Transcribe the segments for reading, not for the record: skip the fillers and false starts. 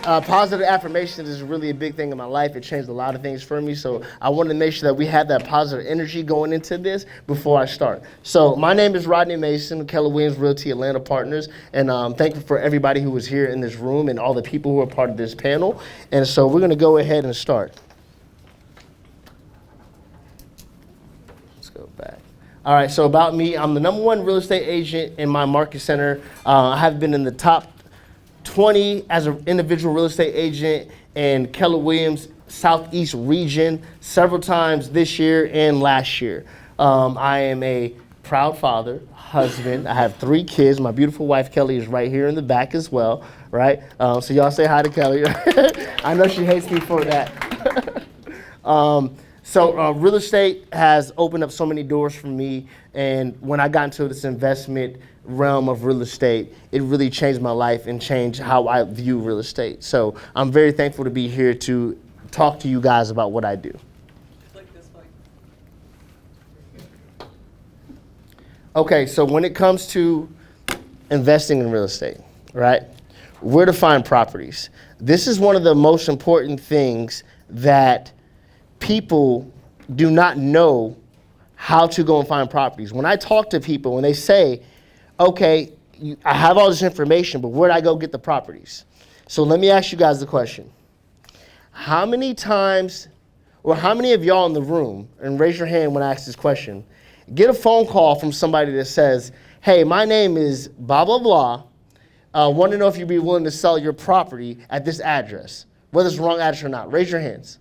Positive affirmations is really a big thing in my life. It changed a lot of things for me. So I wanted to make sure that we had that positive energy going into this before I start. So my name is Rodney Maison, Keller Williams Realty Atlanta Partners. And thankful for everybody who was here in this room and all the people who are part of this panel. And so we're going to go ahead and start. Let's go back. All right, so about me, I'm the #1 real estate agent in my market center. I have been in the top 20 as an individual real estate agent in Keller Williams Southeast region several times this year and last year. I am a proud father, husband. I have 3 kids. My beautiful wife, Kelly, is right here in the back as well, right? So y'all say hi to Kelly. I know she hates me for that. So real estate has opened up so many doors for me, and when I got into this investment realm of real estate, it really changed my life and changed how I view real estate. So I'm very thankful to be here to talk to you guys about what I do. Okay, so when it comes to investing in real estate, right, where to find properties. This is one of the most important things that people do not know how to go and find properties. When I talk to people and they say, okay, I have all this information, but where do I go get the properties? So let me ask you guys the question. How many times, or how many of y'all in the room, and raise your hand when I ask this question, get a phone call from somebody that says, hey, my name is blah, blah, blah. Want to know if you'd be willing to sell your property at this address, whether it's the wrong address or not. Raise your hands.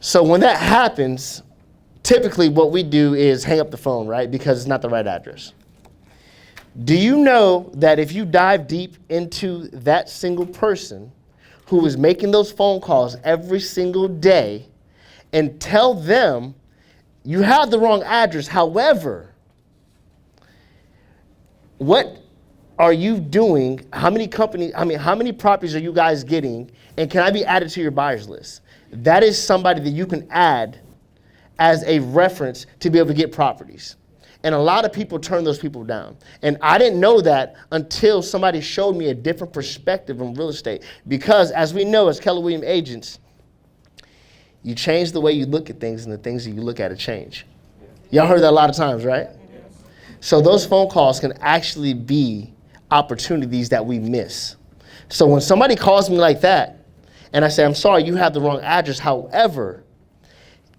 So when that happens, typically what we do is hang up the phone, right? Because it's not the right address. Do you know that if you dive deep into that single person who is making those phone calls every single day and tell them you have the wrong address, however, what are you doing? How many properties are you guys getting? And can I be added to your buyers list? That is somebody that you can add as a reference to be able to get properties. And a lot of people turn those people down. And I didn't know that until somebody showed me a different perspective on real estate. Because as we know, as Keller Williams agents, you change the way you look at things, and the things that you look at change. Y'all heard that a lot of times, right? So those phone calls can actually be opportunities that we miss. So when somebody calls me like that, and I say, I'm sorry, you have the wrong address. However,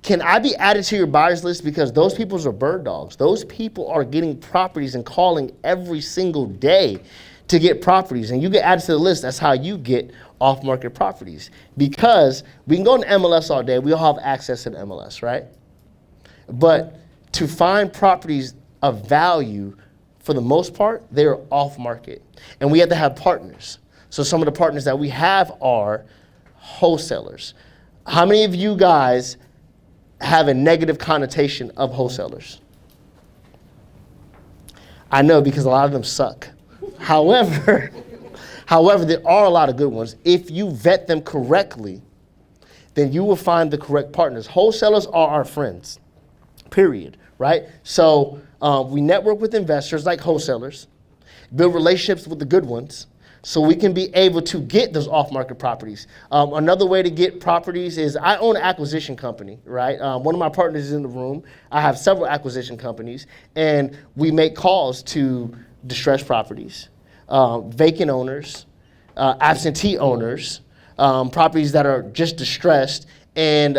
can I be added to your buyers list? Because those people are bird dogs. Those people are getting properties and calling every single day to get properties. And you get added to the list. That's how you get off-market properties. Because we can go to MLS all day. We all have access to the MLS, right? But to find properties of value, for the most part, they're off-market. And we have to have partners. So some of the partners that we have are wholesalers. How many of you guys have a negative connotation of wholesalers? I know, because a lot of them suck. However, there are a lot of good ones. If you vet them correctly, then you will find the correct partners. Wholesalers are our friends, period, right? So we network with investors like wholesalers, build relationships with the good ones, so we can be able to get those off-market properties. Another way to get properties is I own an acquisition company, right? One of my partners is in the room. I have several acquisition companies, and we make calls to distressed properties, vacant owners, absentee owners, properties that are just distressed, and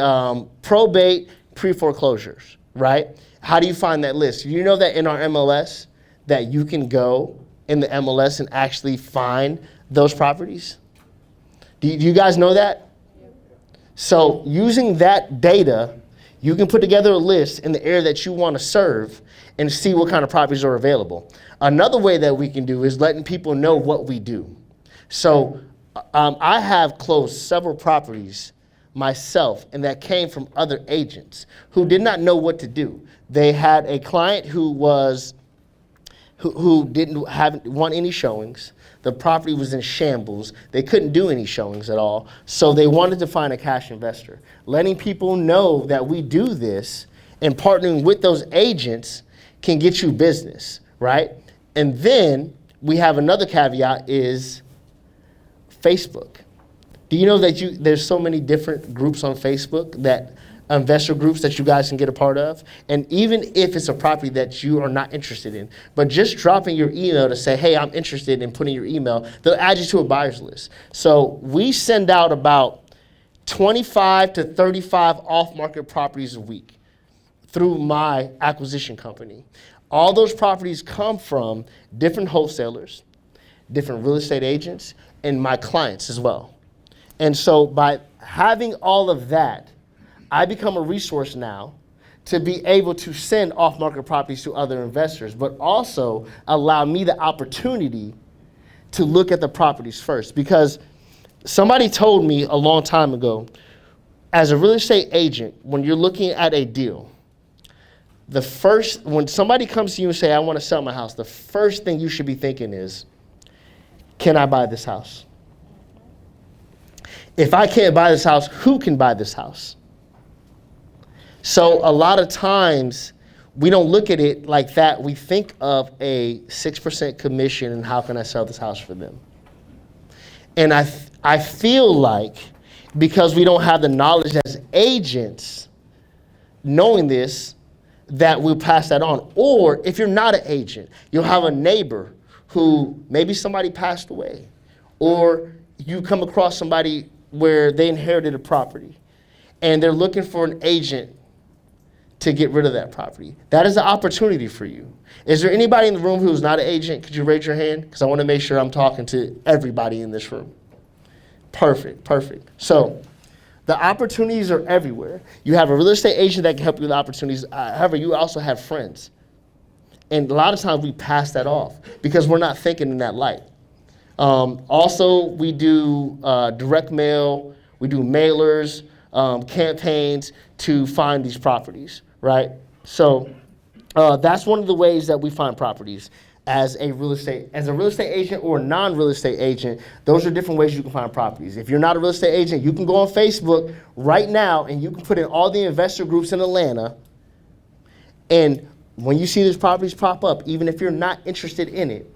probate, pre-foreclosures, right? How do you find that list? You know that in our MLS that you can go in the MLS and actually find those properties? Do you guys know that? So using that data, you can put together a list in the area that you want to serve and see what kind of properties are available. Another way that we can do is letting people know what we do. So I have closed several properties myself, and that came from other agents who did not know what to do. They had a client who didn't want any showings. The property was in shambles. They couldn't do any showings at all. So they wanted to find a cash investor. Letting people know that we do this and partnering with those agents can get you business, right? And then we have another caveat is Facebook. Do you know that there's so many different groups on Facebook, that investor groups that you guys can get a part of? And even if it's a property that you are not interested in, but just dropping your email to say, hey, I'm interested in putting your email, they'll add you to a buyer's list. So we send out about 25 to 35 off-market properties a week through my acquisition company. All those properties come from different wholesalers, different real estate agents, and my clients as well. And so by having all of that, I become a resource now to be able to send off-market properties to other investors, but also allow me the opportunity to look at the properties first. Because somebody told me a long time ago, as a real estate agent, when you're looking at a deal, when somebody comes to you and say, I want to sell my house, the first thing you should be thinking is, can I buy this house? If I can't buy this house, who can buy this house? So a lot of times we don't look at it like that. We think of a 6% commission and how can I sell this house for them? And I feel like because we don't have the knowledge as agents knowing this, that we'll pass that on. Or if you're not an agent, you'll have a neighbor who maybe somebody passed away, or you come across somebody where they inherited a property and they're looking for an agent to get rid of that property. That is an opportunity for you. Is there anybody in the room who's not an agent? Could you raise your hand? Because I want to make sure I'm talking to everybody in this room. Perfect. So the opportunities are everywhere. You have a real estate agent that can help you with opportunities. However, you also have friends. And a lot of times we pass that off because we're not thinking in that light. Also, we do direct mail, we do mailers, campaigns to find these properties, right? So that's one of the ways that we find properties as a real estate agent or non-real estate agent. Those are different ways you can find properties. If you're not a real estate agent, you can go on Facebook right now and you can put in all the investor groups in Atlanta, and when you see these properties pop up, even if you're not interested in it,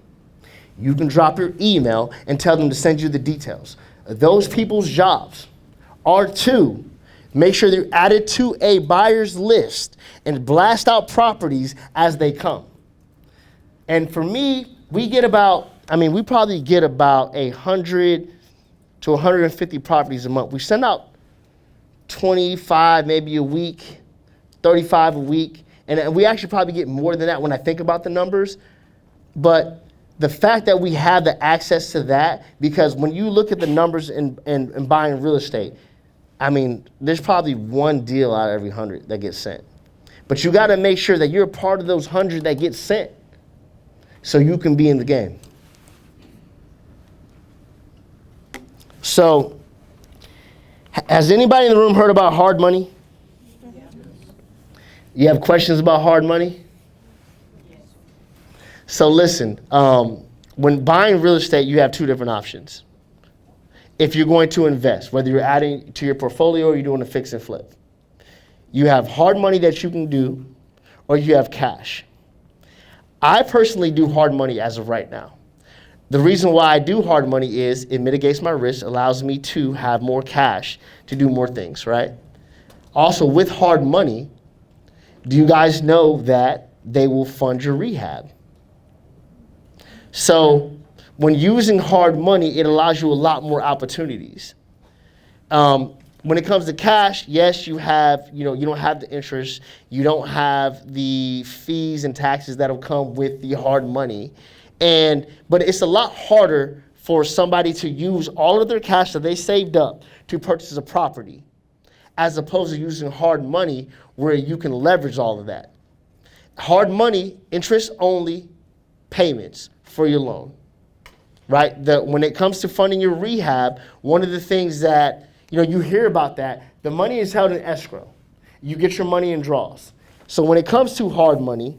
you can drop your email and tell them to send you the details. Those people's jobs are to make sure they're added to a buyer's list and blast out properties as they come. And for me, we probably get about 100 to 150 properties a month. We send out 25 maybe a week, 35 a week. And we actually probably get more than that when I think about the numbers. But the fact that we have the access to that, because when you look at the numbers in buying real estate, there's probably one deal out of every 100 that gets sent. But you got to make sure that you're a part of those 100 that get sent so you can be in the game. So, has anybody in the room heard about hard money? You have questions about hard money? Yes. So listen, when buying real estate, you have two different options. If you're going to invest, whether you're adding to your portfolio or you're doing a fix and flip, you have hard money that you can do, or you have cash. I personally do hard money as of right now. The reason why I do hard money is it mitigates my risk, allows me to have more cash to do more things, right? Also, with hard money, do you guys know that they will fund your rehab? So when using hard money, it allows you a lot more opportunities. When it comes to cash, yes, you don't have the interest, you don't have the fees and taxes that'll come with the hard money. But it's a lot harder for somebody to use all of their cash that they saved up to purchase a property, as opposed to using hard money where you can leverage all of that. Hard money, interest only payments for your loan, right? When it comes to funding your rehab, one of the things that, you hear about that, the money is held in escrow. You get your money in draws. So when it comes to hard money,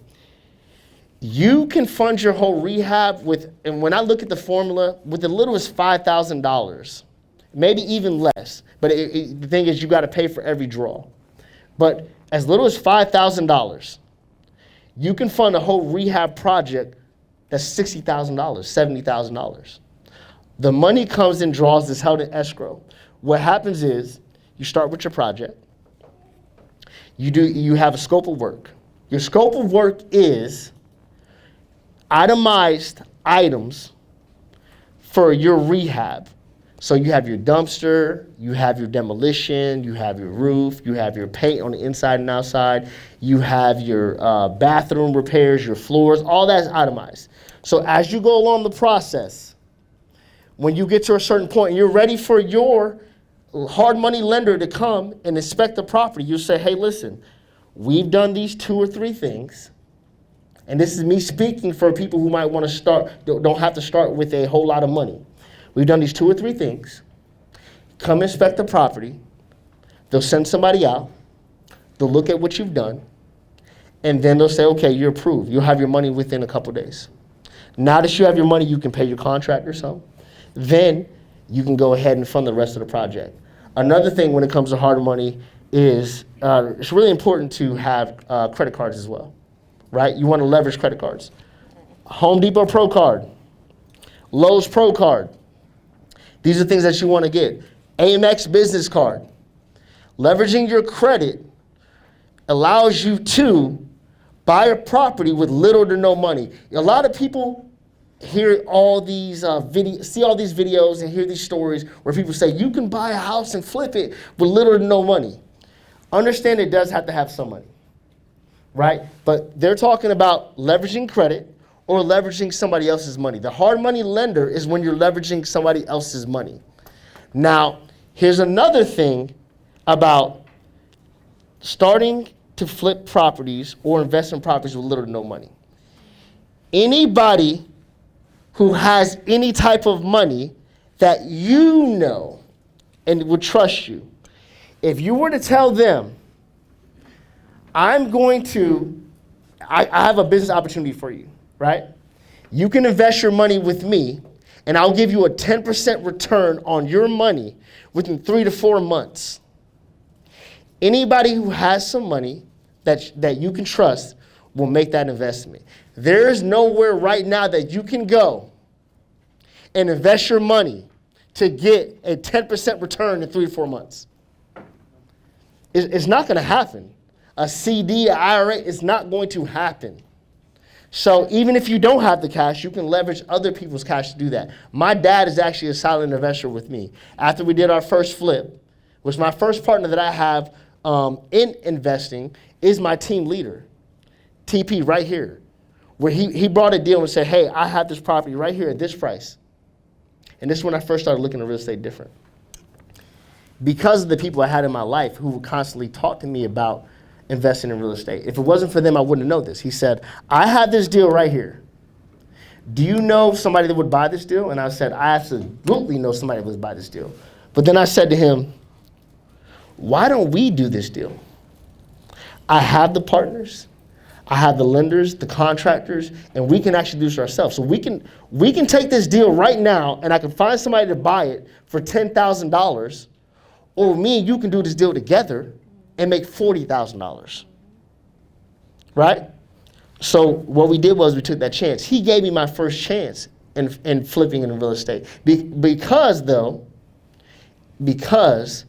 you can fund your whole rehab and when I look at the formula, with as little as $5,000, maybe even less. But the thing is, you got to pay for every draw. But as little as $5,000, you can fund a whole rehab project that's $60,000, $70,000. The money comes and draws is held in escrow. What happens is you start with your project. You have a scope of work. Your scope of work is itemized items for your rehab. So you have your dumpster, you have your demolition, you have your roof, you have your paint on the inside and outside, you have your bathroom repairs, your floors, all that is itemized. So as you go along the process, when you get to a certain point and you're ready for your hard money lender to come and inspect the property, you say, hey, listen, we've done these 2 or 3 things. And this is me speaking for people who might want to start, don't have to start with a whole lot of money. We've done these 2 or 3 things. Come inspect the property. They'll send somebody out. They'll look at what you've done. And then they'll say, okay, you're approved. You'll have your money within a couple days. Now that you have your money, you can pay your contractor some. Then you can go ahead and fund the rest of the project. Another thing when it comes to hard money is it's really important to have credit cards as well, right? You want to leverage credit cards. Home Depot Pro Card, Lowe's Pro Card. These are things that you want to get. Amex Business Card. Leveraging your credit allows you to buy a property with little to no money. A lot of people hear all these see all these videos and hear these stories where people say you can buy a house and flip it with little to no money. Understand it does have to have some money, right? But they're talking about leveraging credit or leveraging somebody else's money. The hard money lender is when you're leveraging somebody else's money. Now, here's another thing about starting to flip properties or invest in properties with little to no money. Anybody who has any type of money that you know and would trust you, if you were to tell them, I have a business opportunity for you, right? You can invest your money with me, and I'll give you a 10% return on your money within 3 to 4 months. Anybody who has some money that you can trust will make that investment. There is nowhere right now that you can go and invest your money to get a 10% return in 3 to 4 months. It's not going to happen. A CD, an IRA, it's not going to happen. So even if you don't have the cash, you can leverage other people's cash to do that. My dad is actually a silent investor with me. After we did our first flip, which my first partner that I have in investing is my team leader, TP, right here, where he brought a deal and said, hey, I have this property right here at this price. And this is when I first started looking at real estate different. Because of the people I had in my life who would constantly talk to me about investing in real estate. If it wasn't for them, I wouldn't know this. He said, I have this deal right here. Do you know somebody that would buy this deal? And I said, I absolutely know somebody that would buy this deal. But then I said to him, why don't we do this deal? I have the partners, I have the lenders, the contractors, and we can actually do this ourselves. So we can take this deal right now, and I can find somebody to buy it for $10,000, or me and you can do this deal together and make $40,000, right? So what we did was we took that chance. He gave me my first chance in flipping in real estate. Because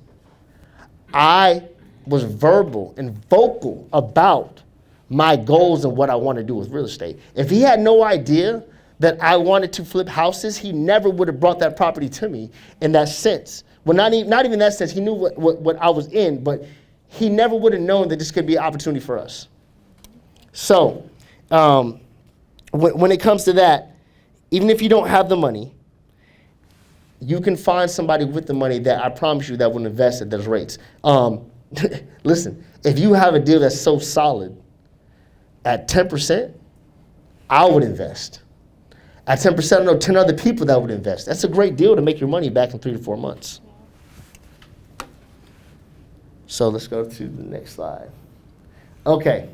I was verbal and vocal about my goals and what I want to do with real estate. If he had no idea that I wanted to flip houses, he never would have brought that property to me in that sense. Well, not even that sense. He knew what I was in, but he never would have known that this could be an opportunity for us. So when it comes to that, even if you don't have the money, you can find somebody with the money that I promise you that will invest at those rates. Listen, if you have a deal that's so solid, at 10%, I would invest. At 10%, I know 10 other people that would invest. That's a great deal to make your money back in 3 to 4 months. So let's go to the next slide. Okay.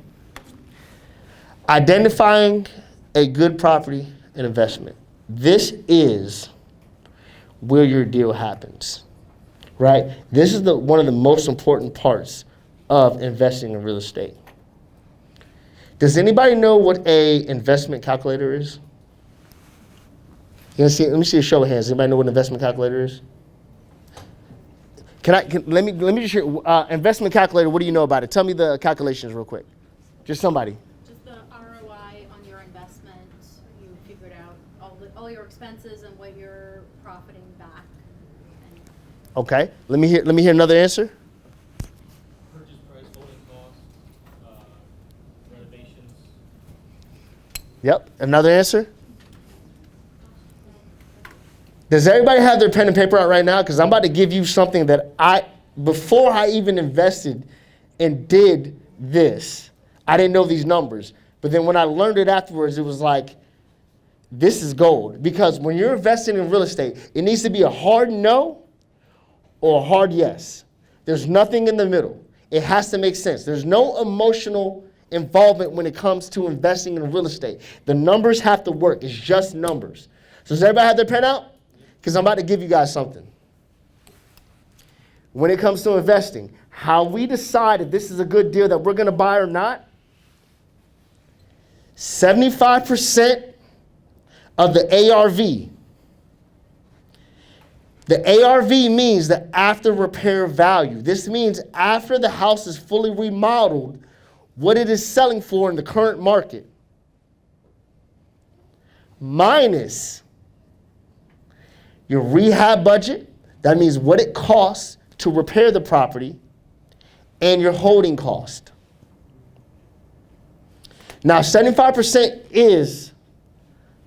Identifying a good property and investment. This is where your deal happens, right? This is one of the most important parts of investing in real estate. Does anybody know what an investment calculator is? Let me see a show of hands. Anybody know what an investment calculator is? Let me just hear, investment calculator, what do you know about it? Tell me the calculations real quick. Just somebody. Just the ROI on your investment. You figured out all your expenses and what you're profiting back. Okay. Let me hear another answer. Purchase price, holding costs, renovations. Yep. Another answer. Does everybody have their pen and paper out right now? Because I'm about to give you something that before I even invested and did this, I didn't know these numbers. But then when I learned it afterwards, it was like, this is gold. Because when you're investing in real estate, it needs to be a hard no or a hard yes. There's nothing in the middle. It has to make sense. There's no emotional involvement when it comes to investing in real estate. The numbers have to work. It's just numbers. So does everybody have their pen out? Because I'm about to give you guys something. When it comes to investing, how we decide if this is a good deal that we're going to buy or not, 75% of the ARV. The ARV means the after repair value. This means after the house is fully remodeled, what it is selling for in the current market, minus your rehab budget, that means what it costs to repair the property, and your holding cost. Now, 75% is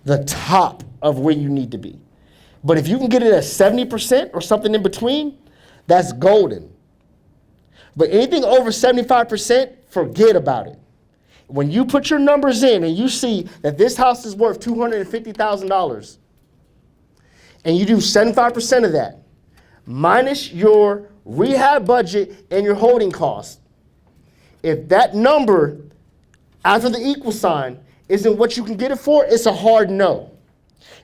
the top of where you need to be. But if you can get it at 70% or something in between, that's golden. But anything over 75%, forget about it. When you put your numbers in and you see that this house is worth $250,000, and you do 75% of that, minus your rehab budget and your holding cost, if that number after the equal sign isn't what you can get it for, it's a hard no.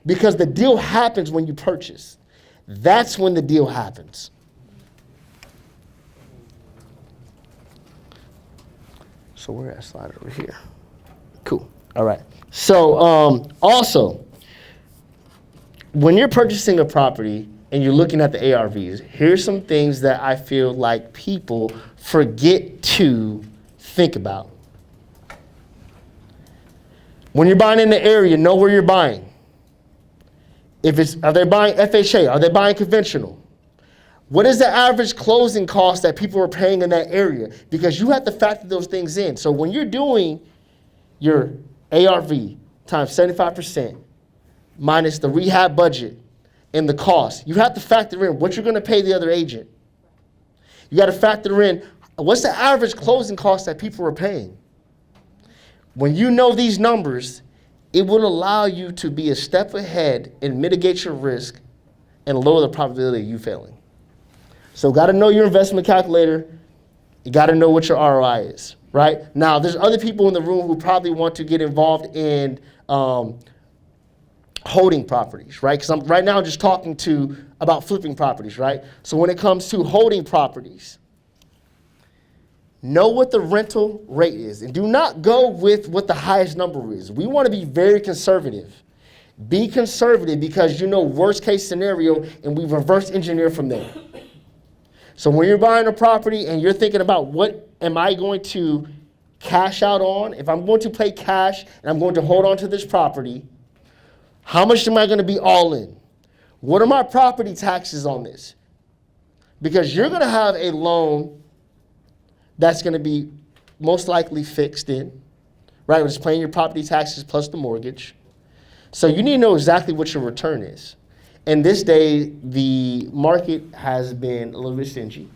Because the deal happens when you purchase. That's when the deal happens. So we're at slide over here. Cool. All right. So also, when you're purchasing a property and you're looking at the ARVs, here's some things that I feel like people forget to think about. When you're buying in the area, know where you're buying. Are they buying FHA? Are they buying conventional? What is the average closing cost that people are paying in that area? Because you have to factor those things in. So when you're doing your ARV times 75%, minus the rehab budget and the cost, you have to factor in what you're going to pay the other agent. You got to factor in what's the average closing cost that people are paying. When you know these numbers, it will allow you to be a step ahead and mitigate your risk and lower the probability of you failing. So got to know your investment calculator. You got to know what your ROI is, right? Now, there's other people in the room who probably want to get involved in holding properties, right? Because I'm right now just talking about flipping properties, right? So when it comes to holding properties, know what the rental rate is, and do not go with what the highest number is. We want to be very conservative. Be conservative because you know worst case scenario, and we reverse engineer from there. So when you're buying a property and you're thinking about what am I going to cash out on, if I'm going to pay cash and I'm going to hold on to this property, how much am I going to be all in? What are my property taxes on this? Because you're going to have a loan that's going to be most likely fixed in, right? It's paying your property taxes plus the mortgage. So you need to know exactly what your return is. And this day, the market has been a little bit stingy,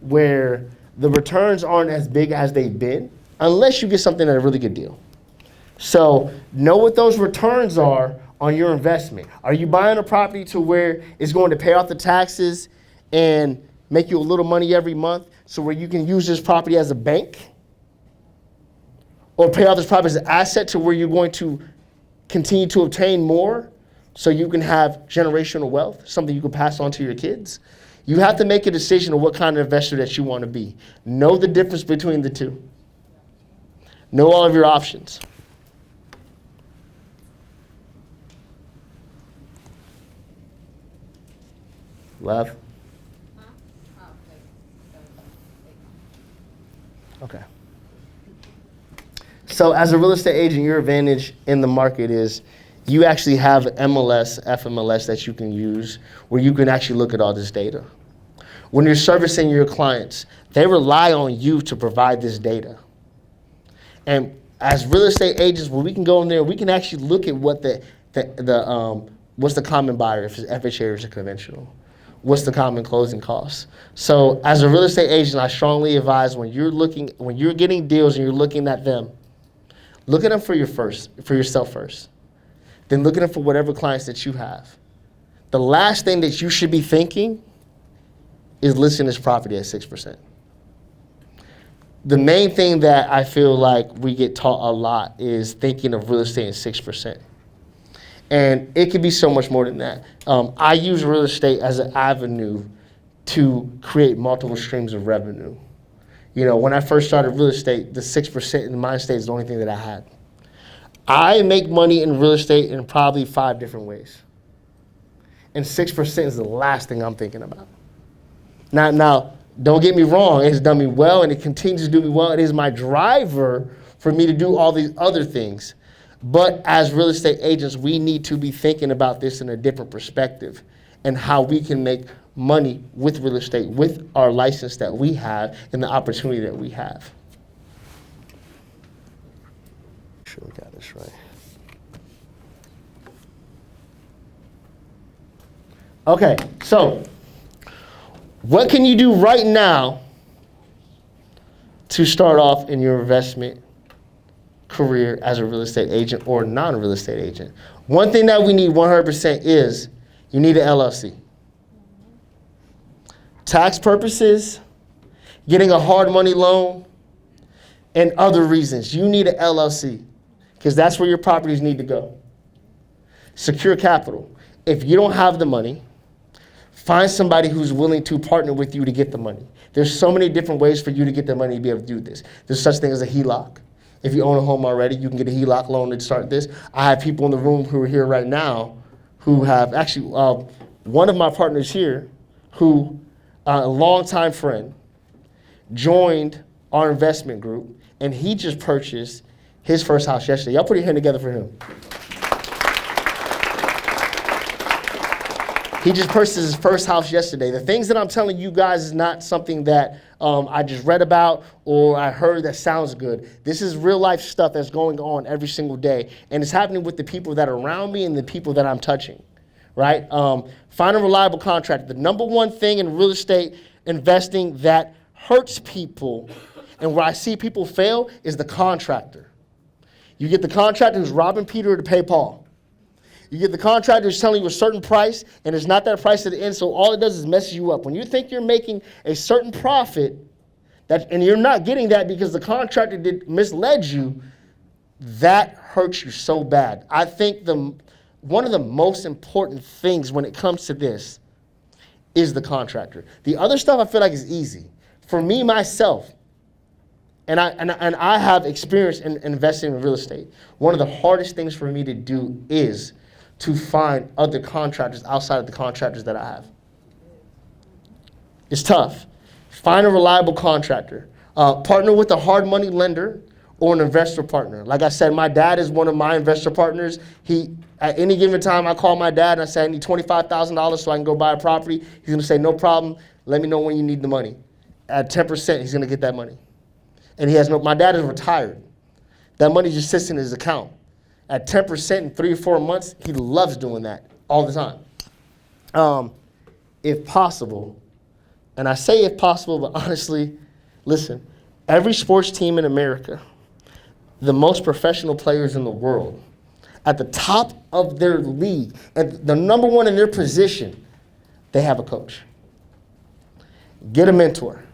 where the returns aren't as big as they've been, unless you get something at a really good deal. So know what those returns are on your investment. Are you buying a property to where it's going to pay off the taxes and make you a little money every month, so where you can use this property as a bank? Or pay off this property as an asset to where you're going to continue to obtain more so you can have generational wealth, something you can pass on to your kids? You have to make a decision of what kind of investor that you want to be. Know the difference between the two. Know all of your options. Love? Huh? Oh, Okay. So as a real estate agent, your advantage in the market is you actually have MLS, FMLS that you can use where you can actually look at all this data. When you're servicing your clients, they rely on you to provide this data. And as real estate agents, when we can go in there, we can actually look at what what's the common buyer, if it's FHA or is it conventional? What's the common closing costs? So as a real estate agent, I strongly advise when you're getting deals and you're looking at them, look at them for yourself first. Then look at them for whatever clients that you have. The last thing that you should be thinking is listing this property at 6%. The main thing that I feel like we get taught a lot is thinking of real estate at 6%. And it could be so much more than that. I use real estate as an avenue to create multiple streams of revenue. You know, when I first started real estate, the 6% in my state is the only thing that I had. I make money in real estate in probably 5 different ways. And 6% is the last thing I'm thinking about. Now, don't get me wrong, it's done me well and it continues to do me well. It is my driver for me to do all these other things. But as real estate agents, we need to be thinking about this in a different perspective and how we can make money with real estate, with our license that we have and the opportunity that we have. Make sure we got this right. Okay, so what can you do right now to start off in your investment career as a real estate agent or non-real estate agent? One thing that we need 100% is you need an LLC. Tax purposes, getting a hard money loan, and other reasons. You need an LLC because that's where your properties need to go. Secure capital. If you don't have the money, find somebody who's willing to partner with you to get the money. There's so many different ways for you to get the money to be able to do this. There's such thing as a HELOC. If you own a home already, you can get a HELOC loan to start this. I have people in the room who are here right now who have actually, one of my partners here who, a longtime friend, joined our investment group, and he just purchased his first house yesterday. Y'all put your hand together for him. He just purchased his first house yesterday. The things that I'm telling you guys is not something that I just read about or I heard that sounds good. This is real life stuff that's going on every single day. And it's happening with the people that are around me and the people that I'm touching, right? Find a reliable contractor. The number one thing in real estate investing that hurts people and where I see people fail is the contractor. You get the contractor who's robbing Peter to pay Paul. You get the contractor who's telling you a certain price, and it's not that price at the end, so all it does is messes you up. When you think you're making a certain profit, and you're not getting that because the contractor misled you, that hurts you so bad. I think one of the most important things when it comes to this is the contractor. The other stuff I feel like is easy. For me, myself, and I have experience in investing in real estate, one of the hardest things for me to do is to find other contractors outside of the contractors that I have. It's tough. Find a reliable contractor. Partner with a hard money lender or an investor partner. Like I said, my dad is one of my investor partners. At any given time, I call my dad and I say, I need $25,000 so I can go buy a property. He's going to say, no problem. Let me know when you need the money. At 10%, he's going to get that money. And my dad is retired. That money just sits in his account. At 10% in 3 or 4 months, he loves doing that all the time. If possible, and I say if possible, but honestly, listen, every sports team in America, the most professional players in the world, at the top of their league, at the number one in their position, they have a coach. Get a mentor.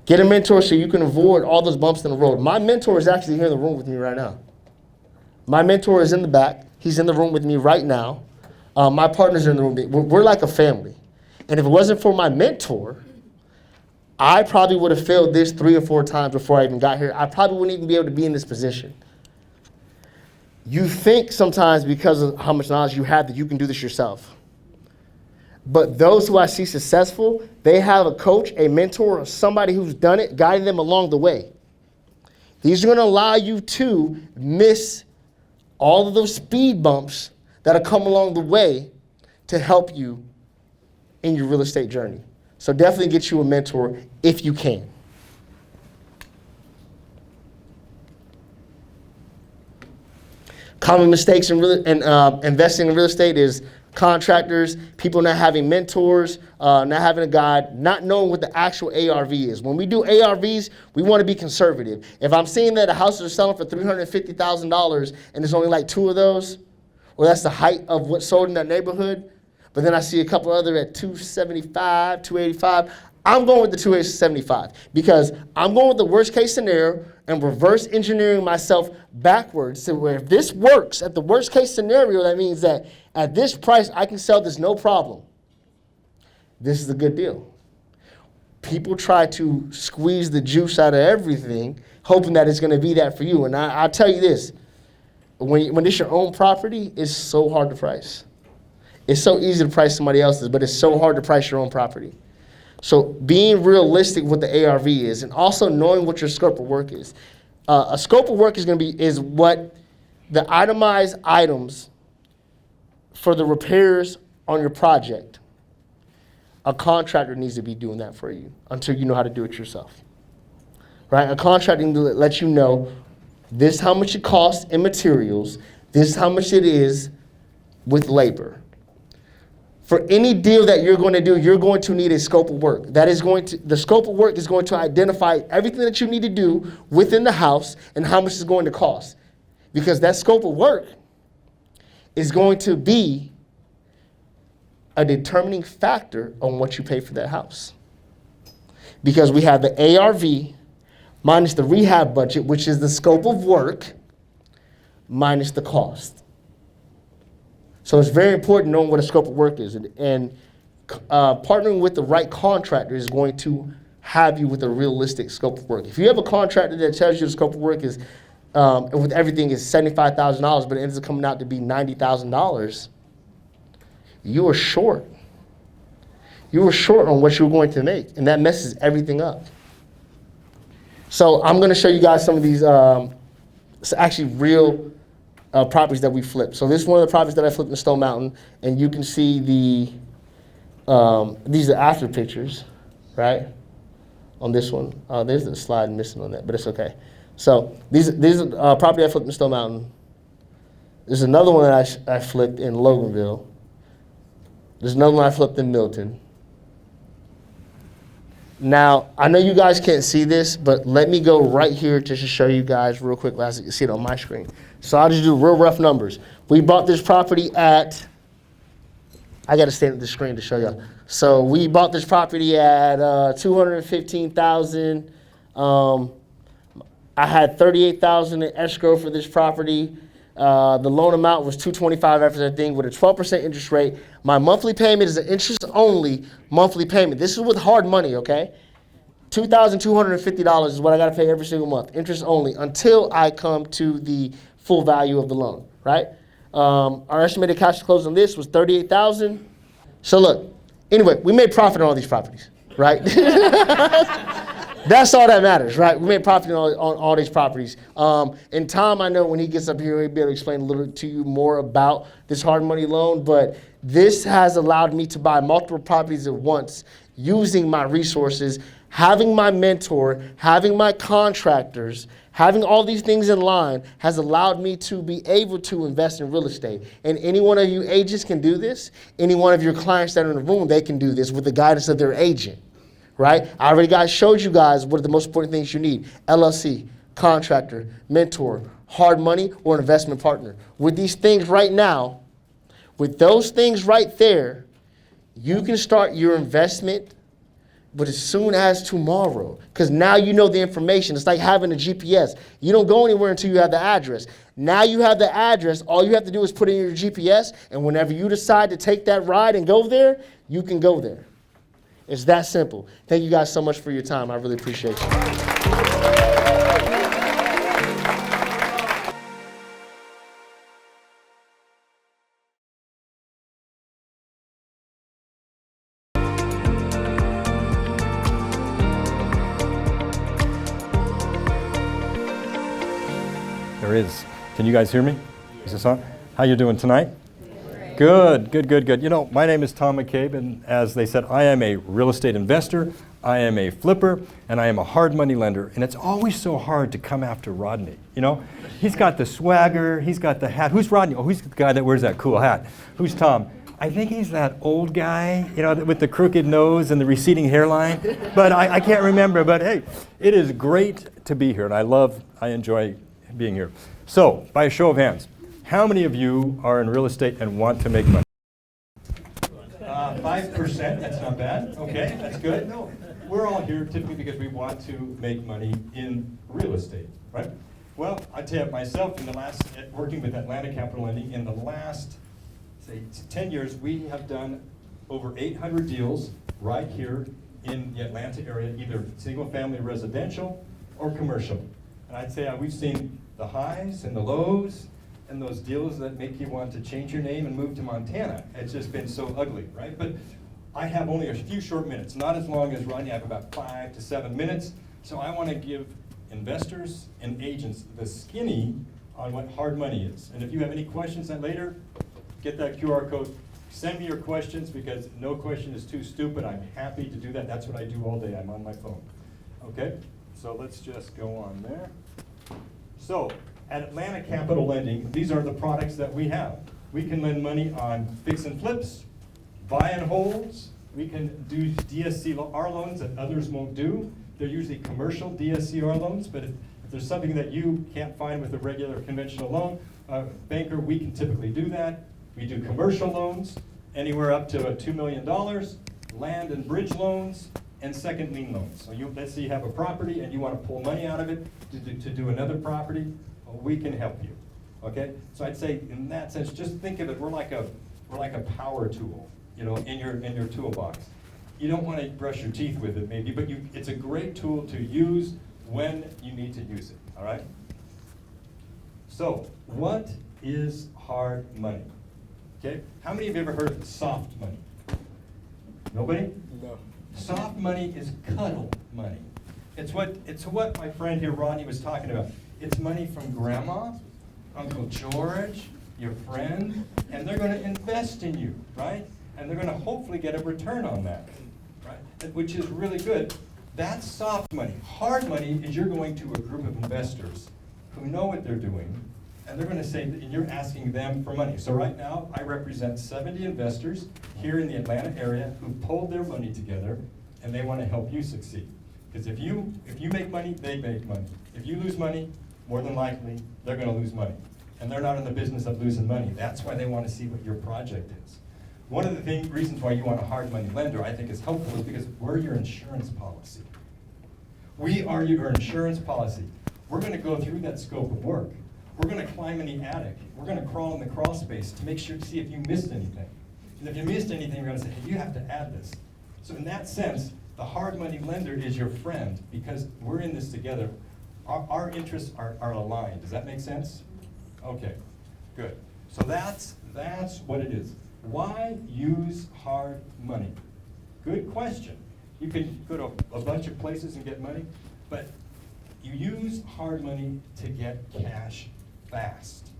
Get a mentor so you can avoid all those bumps in the road. My mentor is actually here in the room with me right now. My mentor is in the back. He's in the room with me right now. My partners are in the room. We're like a family. And if it wasn't for my mentor, I probably would have failed this 3 or 4 times before I even got here. I probably wouldn't even be able to be in this position. You think sometimes because of how much knowledge you have that you can do this yourself. But those who I see successful, they have a coach, a mentor, or somebody who's done it, guiding them along the way. These are going to allow you to miss all of those speed bumps that have come along the way to help you in your real estate journey. So definitely get you a mentor if you can. Common mistakes in investing in real estate is contractors, people not having mentors, not having a guide, not knowing what the actual ARV is. When we do ARVs, we want to be conservative. If I'm seeing that a house is selling for $350,000 and there's only like 2 of those, well, that's the height of what's sold in that neighborhood. But then I see a couple other at 275, 285. I'm going with the 275 because I'm going with the worst case scenario and reverse engineering myself backwards to where if this works at the worst case scenario, that means that at this price, I can sell this no problem. This is a good deal. People try to squeeze the juice out of everything, hoping that it's going to be that for you. And I'll tell you this, when it's your own property, it's so hard to price. It's so easy to price somebody else's, but it's so hard to price your own property. So being realistic with the ARV is, and also knowing what your scope of work is. A scope of work is what the itemized items for the repairs on your project. A contractor needs to be doing that for you until you know how to do it yourself. Right? A contractor needs to let you know this is how much it costs in materials, this is how much it is with labor. For any deal that you're going to do, you're going to need a scope of work. The scope of work is going to identify everything that you need to do within the house and how much it's going to cost. Because that scope of work is going to be a determining factor on what you pay for that house. Because we have the ARV minus the rehab budget, which is the scope of work, minus the cost. So it's very important knowing what a scope of work is. And partnering with the right contractor is going to have you with a realistic scope of work. If you have a contractor that tells you the scope of work is, with everything is $75,000, but it ends up coming out to be $90,000, you are short. You were short on what you were going to make, and that messes everything up. So I'm going to show you guys some of these actually real properties that we flipped. So this is one of the properties that I flipped in Stone Mountain, and you can see these are after pictures, right? On this one, there's a slide missing on that, but it's okay. So these are property I flipped in Stone Mountain. There's another one that I flipped in Loganville. There's another one I flipped in Milton. Now, I know you guys can't see this, but let me go right here just to show you guys real quick so you can see it on my screen. So I'll just do real rough numbers. We bought this property at, I got to stand at the screen to show you. So we bought this property at $215,000. I had $38,000 in escrow for this property. The loan amount was $225 after that thing with a 12% interest rate. My monthly payment is an interest-only monthly payment. This is with hard money, okay? $2,250 is what I got to pay every single month, interest only, until I come to the full value of the loan, right? Our estimated cash close on this was $38,000. So look, anyway, we made profit on all these properties, right? That's all that matters, right? We made profit on all these properties. And Tom, I know when he gets up here, he'll be able to explain a little to you more about this hard money loan, but this has allowed me to buy multiple properties at once using my resources, having my mentor, having my contractors, having all these things in line has allowed me to be able to invest in real estate. And any one of you agents can do this. Any one of your clients that are in the room, they can do this with the guidance of their agent. Right? I already showed you guys what are the most important things you need. LLC, contractor, mentor, hard money, or an investment partner. With these things right now, with those things right there, you can start your investment but as soon as tomorrow. Because now you know the information. It's like having a GPS. You don't go anywhere until you have the address. Now you have the address. All you have to do is put in your GPS, and whenever you decide to take that ride and go there, you can go there. It's that simple. Thank you guys so much for your time. I really appreciate you. There is. Can you guys hear me? Is this on? How you doing tonight? Good, good, good, good. You know, my name is Tom McCabe, and as they said, I am a real estate investor, I am a flipper, and I am a hard money lender. And it's always so hard to come after Rodney. You know, he's got the swagger, he's got the hat. Who's Rodney? Oh, who's the guy that wears that cool hat? Who's Tom? I think he's that old guy, you know, with the crooked nose and the receding hairline. But I can't remember. But hey, it is great to be here, and I enjoy being here. So, by a show of hands, how many of you are in real estate and want to make money? 5%, that's not bad. Okay, that's good. No, we're all here typically because we want to make money in real estate, right? Well, I tell you myself, working with Atlanta Capital Lending, in the last, say, 10 years, we have done over 800 deals right here in the Atlanta area, either single-family residential or commercial. And I'd say we've seen the highs and the lows, and those deals that make you want to change your name and move to Montana. It's just been so ugly, right? But I have only a few short minutes, not as long as Rodney. I have about 5 to 7 minutes. So I want to give investors and agents the skinny on what hard money is. And if you have any questions then later, get that QR code. Send me your questions, because no question is too stupid. I'm happy to do that. That's what I do all day. I'm on my phone. Okay? So let's just go on there. So, at Atlanta Capital Lending, these are the products that we have. We can lend money on fix and flips, buy and holds. We can do DSCR loans that others won't do. They're usually commercial DSCR loans, but if there's something that you can't find with a regular conventional loan banker, we can typically do that. We do commercial loans, anywhere up to $2 million, land and bridge loans, and second lien loans. So let's say you have a property and you want to pull money out of it to do another property. We can help you, okay? So I'd say in that sense, just think of it, we're like a power tool, you know, in your toolbox. You don't want to brush your teeth with it maybe, but it's a great tool to use when you need to use it, all right? So, what is hard money? Okay, how many of you ever heard of soft money? Nobody? No. Soft money is cuddle money. It's what my friend here, Rodney, was talking about. It's money from grandma, Uncle George, your friend, and they're going to invest in you, right? And they're going to hopefully get a return on that, right? Which is really good. That's soft money. Hard money is you're going to a group of investors who know what they're doing, and they're going to say, and you're asking them for money. So right now, I represent 70 investors here in the Atlanta area who pulled their money together, and they want to help you succeed. Because if you make money, they make money. If you lose money, more than likely, they're going to lose money. And they're not in the business of losing money. That's why they want to see what your project is. One of the reasons why you want a hard money lender, I think, is helpful is because we're your insurance policy. We are your insurance policy. We're going to go through that scope of work. We're going to climb in the attic. We're going to crawl in the crawl space to make sure to see if you missed anything. And if you missed anything, we're going to say, hey, you have to add this. So in that sense, the hard money lender is your friend because we're in this together. Our interests are aligned. Does that make sense? Okay, good. So that's what it is. Why use hard money? Good question. You can go to a bunch of places and get money, but you use hard money to get cash fast,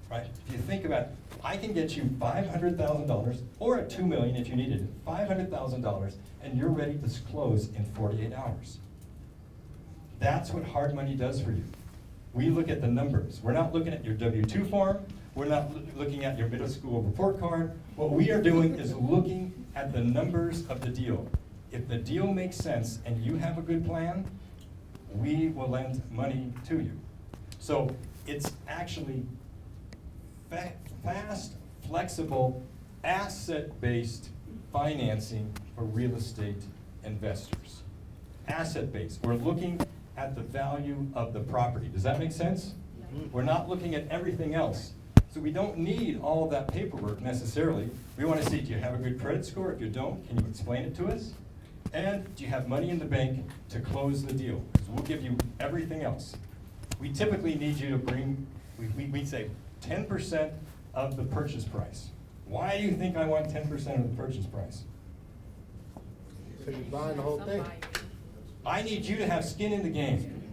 right? If you think about it, I can get you $500,000 or $2 million if you needed it, $500,000, and you're ready to close in 48 hours. That's what hard money does for you. We look at the numbers. We're not looking at your W-2 form. We're not looking at your middle school report card. What we are doing is looking at the numbers of the deal. If the deal makes sense and you have a good plan, we will lend money to you. So it's actually fast, flexible, asset-based financing for real estate investors. Asset-based. We're looking at the value of the property. Does that make sense? Yeah. We're not looking at everything else. So we don't need all of that paperwork necessarily. We want to see, do you have a good credit score? If you don't, can you explain it to us? And do you have money in the bank to close the deal? Because we'll give you everything else. We typically need you to bring, we say 10% of the purchase price. Why do you think I want 10% of the purchase price? So you're buying the whole thing. I need you to have skin in the game.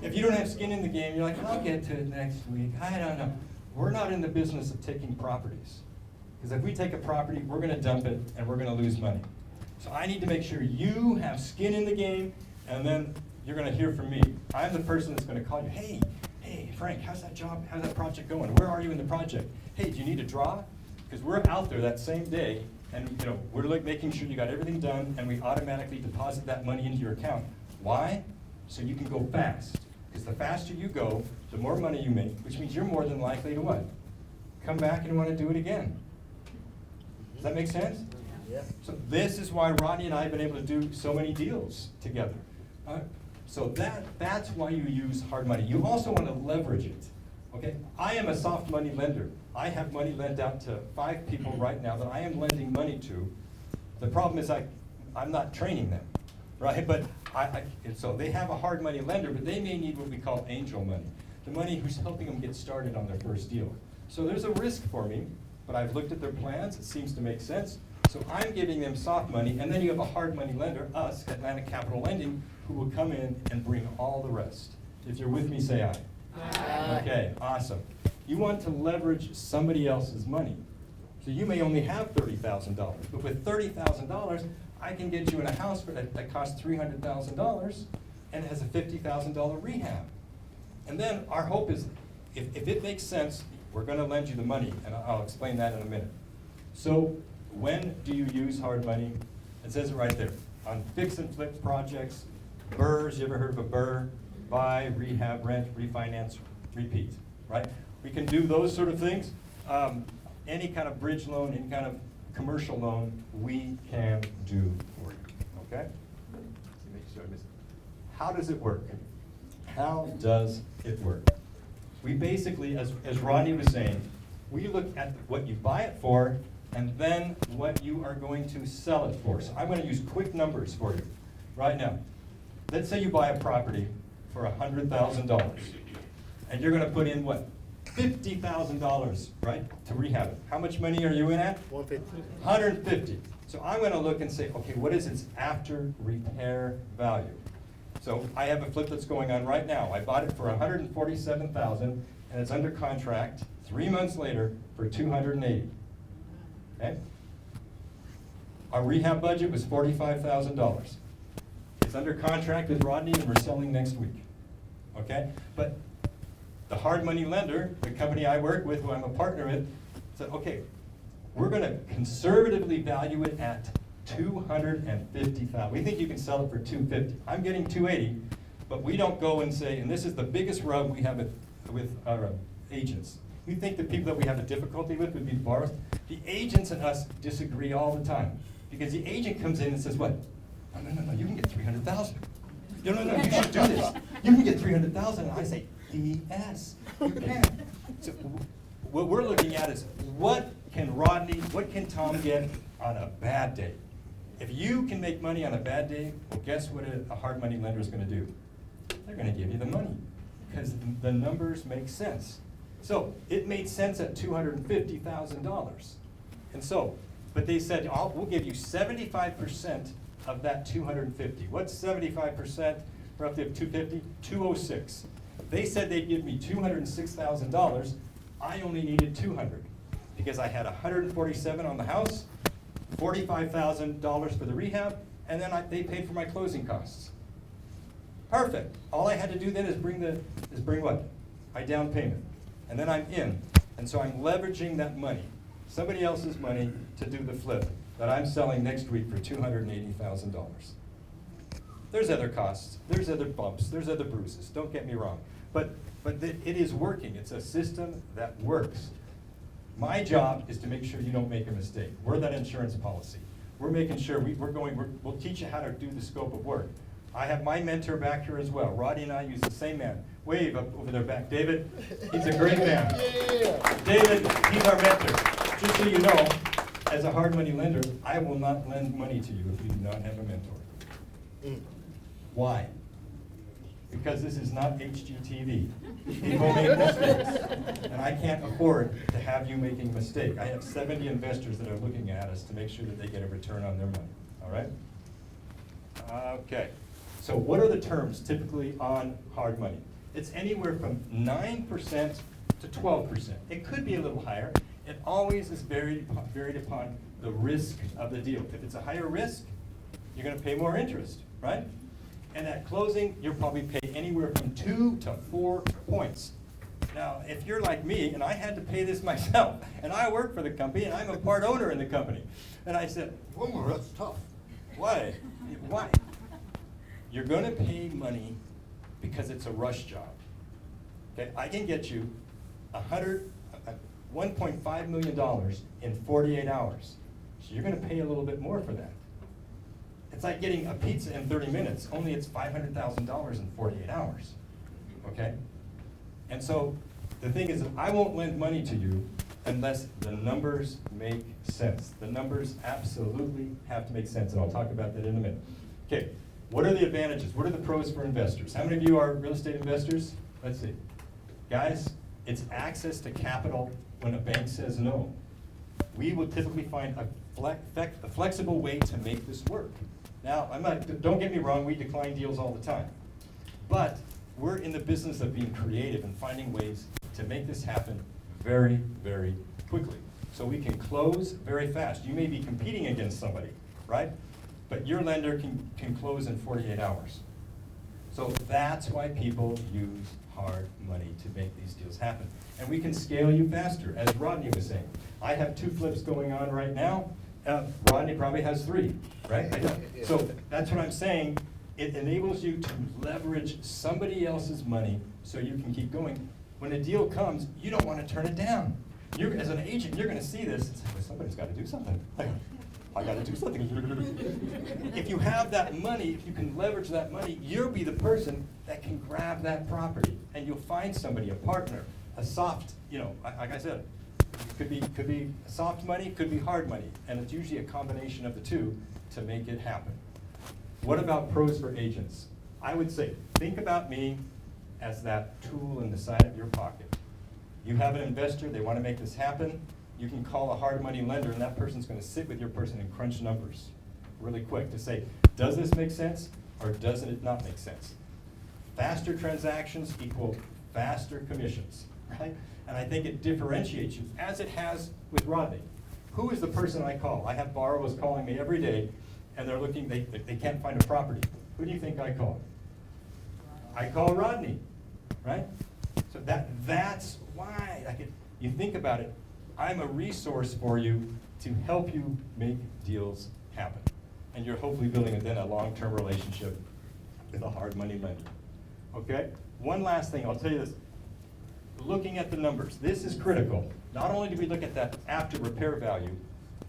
If you don't have skin in the game, you're like, I'll get to it next week. I don't know. We're not in the business of taking properties. Because if we take a property, we're going to dump it and we're going to lose money. So I need to make sure you have skin in the game, and then you're going to hear from me. I'm the person that's going to call you. Hey, Frank, how's that job? How's that project going? Where are you in the project? Hey, do you need a draw? Because we're out there that same day, and we're like making sure you got everything done, and we automatically deposit that money into your account. Why? So you can go fast. Because the faster you go, the more money you make, which means you're more than likely to what? Come back and want to do it again. Does that make sense? Yeah. So this is why Rodney and I have been able to do so many deals together. So that's why you use hard money. You also want to leverage it. Okay? I am a soft money lender. I have money lent out to 5 people right now that I am lending money to. The problem is I'm not training them, right? But and so they have a hard money lender, but they may need what we call angel money, the money who's helping them get started on their first deal. So there's a risk for me, but I've looked at their plans. It seems to make sense. So I'm giving them soft money, and then you have a hard money lender, us, Atlantic Capital Lending, who will come in and bring all the rest. If you're with me, say aye. Aye. Okay, awesome. You want to leverage somebody else's money. So you may only have $30,000, but with $30,000, I can get you in a house that costs $300,000 and has a $50,000 rehab. And then our hope is, if it makes sense, we're going to lend you the money, and I'll explain that in a minute. So when do you use hard money? It says it right there. On fix and flip projects, BRRRRs, you ever heard of a BRRRR? Buy, rehab, rent, refinance, repeat, right? We can do those sort of things. Any kind of bridge loan, any kind of commercial loan, we can do for you, okay? How does it work? How does it work? We basically, as Rodney was saying, we look at what you buy it for and then what you are going to sell it for. So I'm going to use quick numbers for you right now. Let's say you buy a property for $100,000 and you're going to put in what? $50,000, right, to rehab it. How much money are you in at? 150. 150. So I'm going to look and say, okay, what is its after repair value? So I have a flip that's going on right now. I bought it for $147,000 and it's under contract 3 months later for $280,000. Okay? Our rehab budget was $45,000. It's under contract with Rodney and we're selling next week. Okay? But the hard money lender, the company I work with, who I'm a partner with, said, okay, we're going to conservatively value it at $250,000. We think you can sell it for $250,000. I'm getting $280,000, but we don't go and say, and this is the biggest rub we have with our agents. We think the people that we have a difficulty with would be the borrowers. The agents and us disagree all the time because the agent comes in and says, what? No, you can get $300,000. No, you should do this. You can get $300,000. And I say, yes, you can. So what we're looking at is what can Tom get on a bad day? If you can make money on a bad day, well, guess what a hard money lender is going to do? They're going to give you the money because the numbers make sense. So it made sense at $250,000. And so, but they said, we'll give you 75% of that $250,000. What's 75%? Roughly of $250,000? $206,000. They said they'd give me $206,000. I only needed $200,000 because I had $147,000 on the house, $45,000 for the rehab, and then they paid for my closing costs. Perfect. All I had to do then is bring what? My down payment. And then I'm in. And so I'm leveraging that money, somebody else's money, to do the flip that I'm selling next week for $280,000. There's other costs, there's other bumps, there's other bruises, don't get me wrong. But it is working. It's a system that works. My job is to make sure you don't make a mistake. We're that insurance policy. We're making sure we'll teach you how to do the scope of work. I have my mentor back here as well. Rodney and I use the same man. Wave up over their back. David, he's a great man. Yeah. David, he's our mentor. Just so you know, as a hard money lender, I will not lend money to you if you do not have a mentor. Why? Because this is not HGTV. People make mistakes. And I can't afford to have you making a mistake. I have 70 investors that are looking at us to make sure that they get a return on their money. All right? Okay. So what are the terms typically on hard money? It's anywhere from 9% to 12%. It could be a little higher. It always is varied upon the risk of the deal. If it's a higher risk, you're going to pay more interest, right? And at closing, you'll probably pay anywhere from 2 to 4 points. Now, if you're like me, and I had to pay this myself, and I work for the company, and I'm a part owner in the company, and I said, "Oh, that's tough." Why? Why? You're going to pay money because it's a rush job. Okay, I can get you $1.5 million in 48 hours. So you're going to pay a little bit more for that. It's like getting a pizza in 30 minutes, only it's $500,000 in 48 hours. Okay? And so the thing is, I won't lend money to you unless the numbers make sense. The numbers absolutely have to make sense, and I'll talk about that in a minute. Okay, what are the advantages? What are the pros for investors? How many of you are real estate investors? Let's see. Guys, it's access to capital when a bank says no. We will typically find a flexible way to make this work. Now, don't get me wrong, we decline deals all the time. But we're in the business of being creative and finding ways to make this happen very, very quickly. So we can close very fast. You may be competing against somebody, right? But your lender can close in 48 hours. So that's why people use hard money to make these deals happen. And we can scale you faster, as Rodney was saying. I have 2 flips going on right now. Rodney probably has 3, right? I don't. So that's what I'm saying. It enables you to leverage somebody else's money so you can keep going. When a deal comes, you don't want to turn it down. As an agent, you're going to see this. It's like, well, somebody's got to do something. I got to do something. If you have that money, if you can leverage that money, you'll be the person that can grab that property. And you'll find somebody, a partner, a soft, like I said, could be soft money, could be hard money. And it's usually a combination of the two to make it happen. What about pros for agents? I would say, think about me as that tool in the side of your pocket. You have an investor, they want to make this happen. You can call a hard money lender, and that person's going to sit with your person and crunch numbers really quick to say, does this make sense or doesn't it not make sense? Faster transactions equal faster commissions, right? And I think it differentiates you, as it has with Rodney. Who is the person I call? I have borrowers calling me every day, and they're looking, they can't find a property. Who do you think I call? I call Rodney, right? So that's why, you think about it, I'm a resource for you to help you make deals happen. And you're hopefully building then a long-term relationship with a hard money lender. Okay? One last thing, I'll tell you this. Looking at the numbers, this is critical. Not only do we look at that after repair value,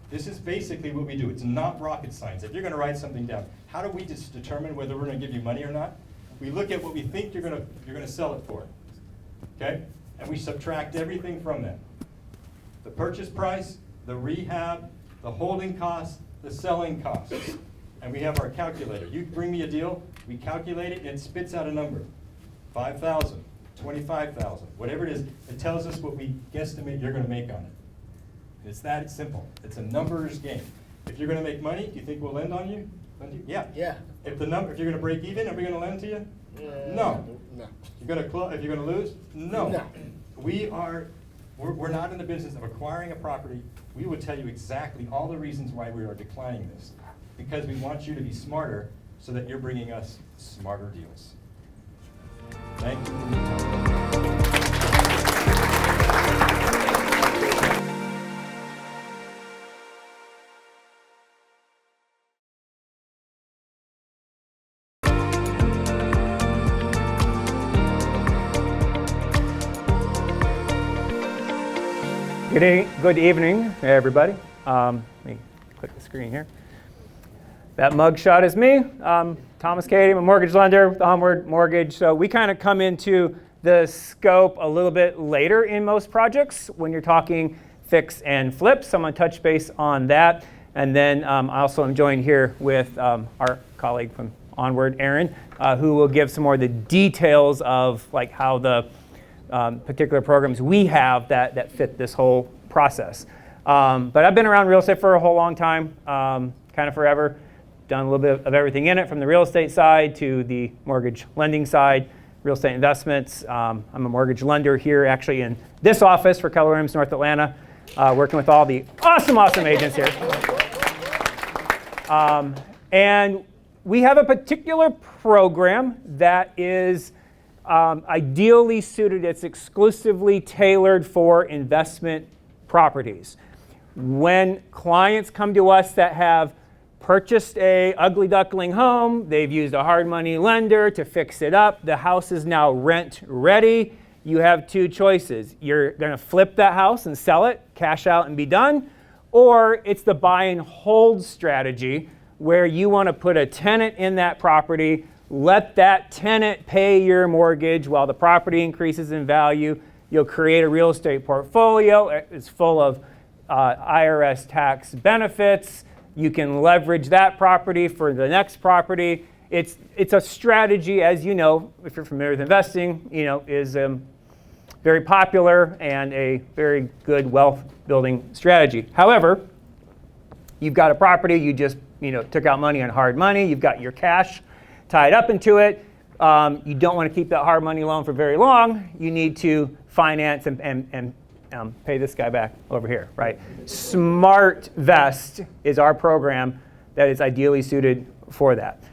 this is basically what we do. It's not rocket science. If you're going to write something down, how do we just determine whether we're going to give you money or not? We look at what we think you're going to sell it for. Okay? And we subtract everything from that. The purchase price, the rehab, the holding costs, the selling costs. And we have our calculator. You bring me a deal, we calculate it, and it spits out a number. 5,000, 25,000, whatever it is, it tells us what we guesstimate you're going to make on it. It's that simple. It's a numbers game. If you're going to make money, do you think we'll lend on you? Yeah. Yeah. If you're going to break even, are we going to lend to you? No. No. If you're going to lose? No. No. We're not in the business of acquiring a property. We would tell you exactly all the reasons why we are declining this. Because we want you to be smarter so that you're bringing us smarter deals. Thank you. Good evening, everybody. Let me click the screen here. That mug shot is me. Thomas Cady, I'm a mortgage lender with Onward Mortgage. So we kind of come into the scope a little bit later in most projects when you're talking fix and flip. So I'm going to touch base on that. And then I also am joined here with our colleague from Onward, Aaron, who will give some more of the details of like how the particular programs we have that fit this whole process. But I've been around real estate for a whole long time, kind of forever. done a little bit of everything in it, from the real estate side to the mortgage lending side, real estate investments. I'm a mortgage lender here actually in this office for Keller Williams North Atlanta, working with all the awesome agents here. And we have a particular program that is ideally suited. It's exclusively tailored for investment properties. When clients come to us that have purchased a ugly duckling home, they've used a hard money lender to fix it up, the house is now rent ready, you have two choices. You're going to flip that house and sell it, cash out and be done, or it's the buy and hold strategy where you want to put a tenant in that property, let that tenant pay your mortgage while the property increases in value. You'll create a real estate portfolio. It's full of IRS tax benefits. You can leverage that property for the next property. It's a strategy, as you know, if you're familiar with investing, is very popular and a very good wealth building strategy. However, you've got a property, you just took out money on hard money, you've got your cash tied up into it. You don't want to keep that hard money loan for very long. You need to finance and pay this guy back over here, right? Smart Vest is our program that is ideally suited for that.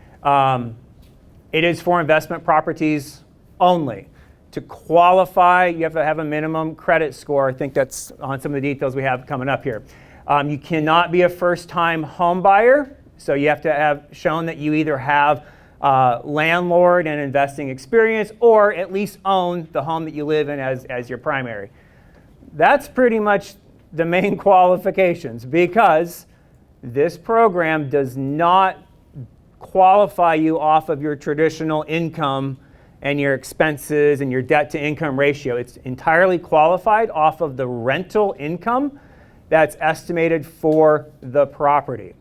It is for investment properties only. To qualify, you have to have a minimum credit score. I think that's on some of the details we have coming up here. You cannot be a first-time home buyer, so you have to have shown that you either have landlord and investing experience or at least own the home that you live in as your primary. That's pretty much the main qualifications, because this program does not qualify you off of your traditional income and your expenses and your debt to income ratio. It's entirely qualified off of the rental income that's estimated for the property.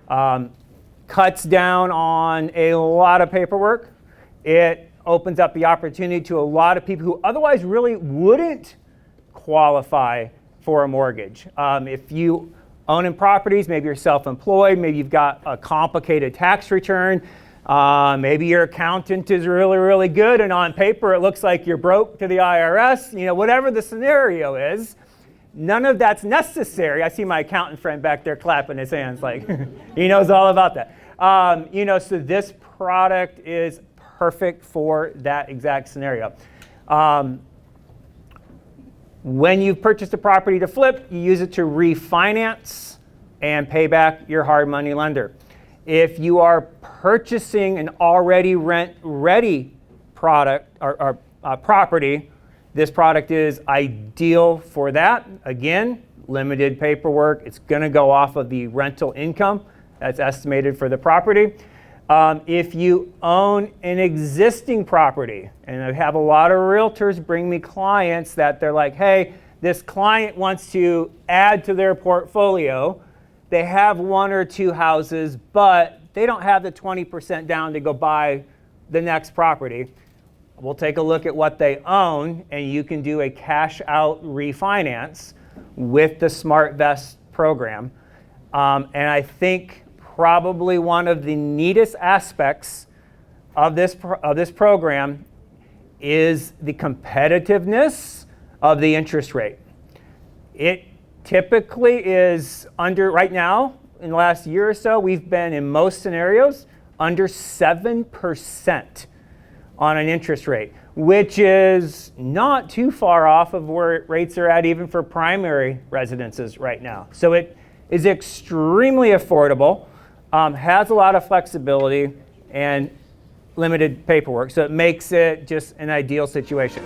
Cuts down on a lot of paperwork. It opens up the opportunity to a lot of people who otherwise really wouldn't qualify for a mortgage. If you own in properties, maybe you're self-employed, maybe you've got a complicated tax return, maybe your accountant is really good and on paper it looks like you're broke to the IRS, whatever the scenario is, none of that's necessary. I see my accountant friend back there clapping his hands like he knows all about that. So this product is perfect for that exact scenario. When you've purchased a property to flip, you use it to refinance and pay back your hard money lender. If you are purchasing an already rent-ready product or property, this product is ideal for that. Again, limited paperwork. It's going to go off of the rental income that's estimated for the property. If you own an existing property, and I have a lot of realtors bring me clients that they're like, hey, this client wants to add to their portfolio. They have one or two houses, but they don't have the 20% down to go buy the next property. We'll take a look at what they own, and you can do a cash out refinance with the Smart Vest program. And I think probably one of the neatest aspects of this program is the competitiveness of the interest rate. It typically is under, right now, in the last year or so, we've been in most scenarios under 7% on an interest rate, which is not too far off of where rates are at even for primary residences right now. So it is extremely affordable. Has a lot of flexibility and limited paperwork, so it makes it just an ideal situation.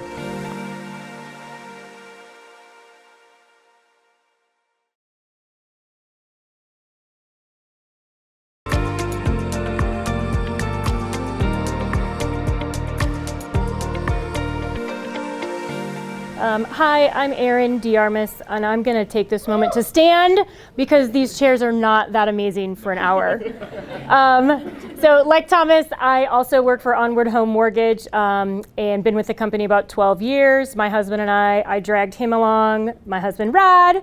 Hi, I'm Erin Diarmas, and I'm going to take this moment to stand because these chairs are not that amazing for an hour. So like Thomas, I also work for Onward Home Mortgage and been with the company about 12 years. My husband and I dragged him along, my husband Rod.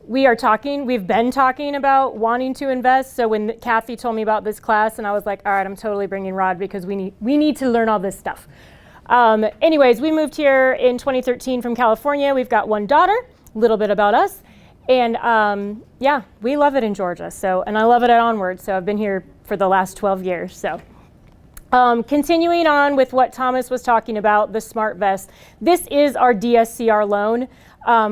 we've been talking about wanting to invest. So when Kathy told me about this class, and I was like, all right, I'm totally bringing Rod because we need to learn all this stuff. Anyways, we moved here in 2013 from California. We've got one daughter, a little bit about us. And yeah, we love it in Georgia. So, and I love it at Onward. So I've been here for the last 12 years. So continuing on with what Thomas was talking about, the Smart Vest. This is our DSCR loan,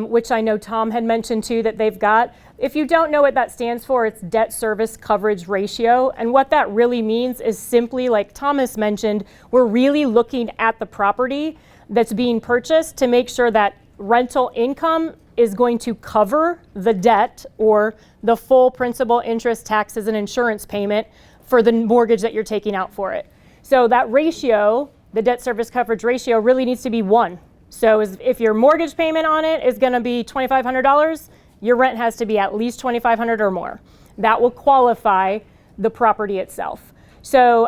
which I know Tom had mentioned too that they've got. If you don't know what that stands for, it's debt service coverage ratio. And what that really means is simply, like Thomas mentioned, we're really looking at the property that's being purchased to make sure that rental income is going to cover the debt or the full principal, interest, taxes, and insurance payment for the mortgage that you're taking out for it. So that ratio, the debt service coverage ratio, really needs to be 1. So if your mortgage payment on it is going to be $2,500, your rent has to be at least $2,500 or more. That will qualify the property itself. So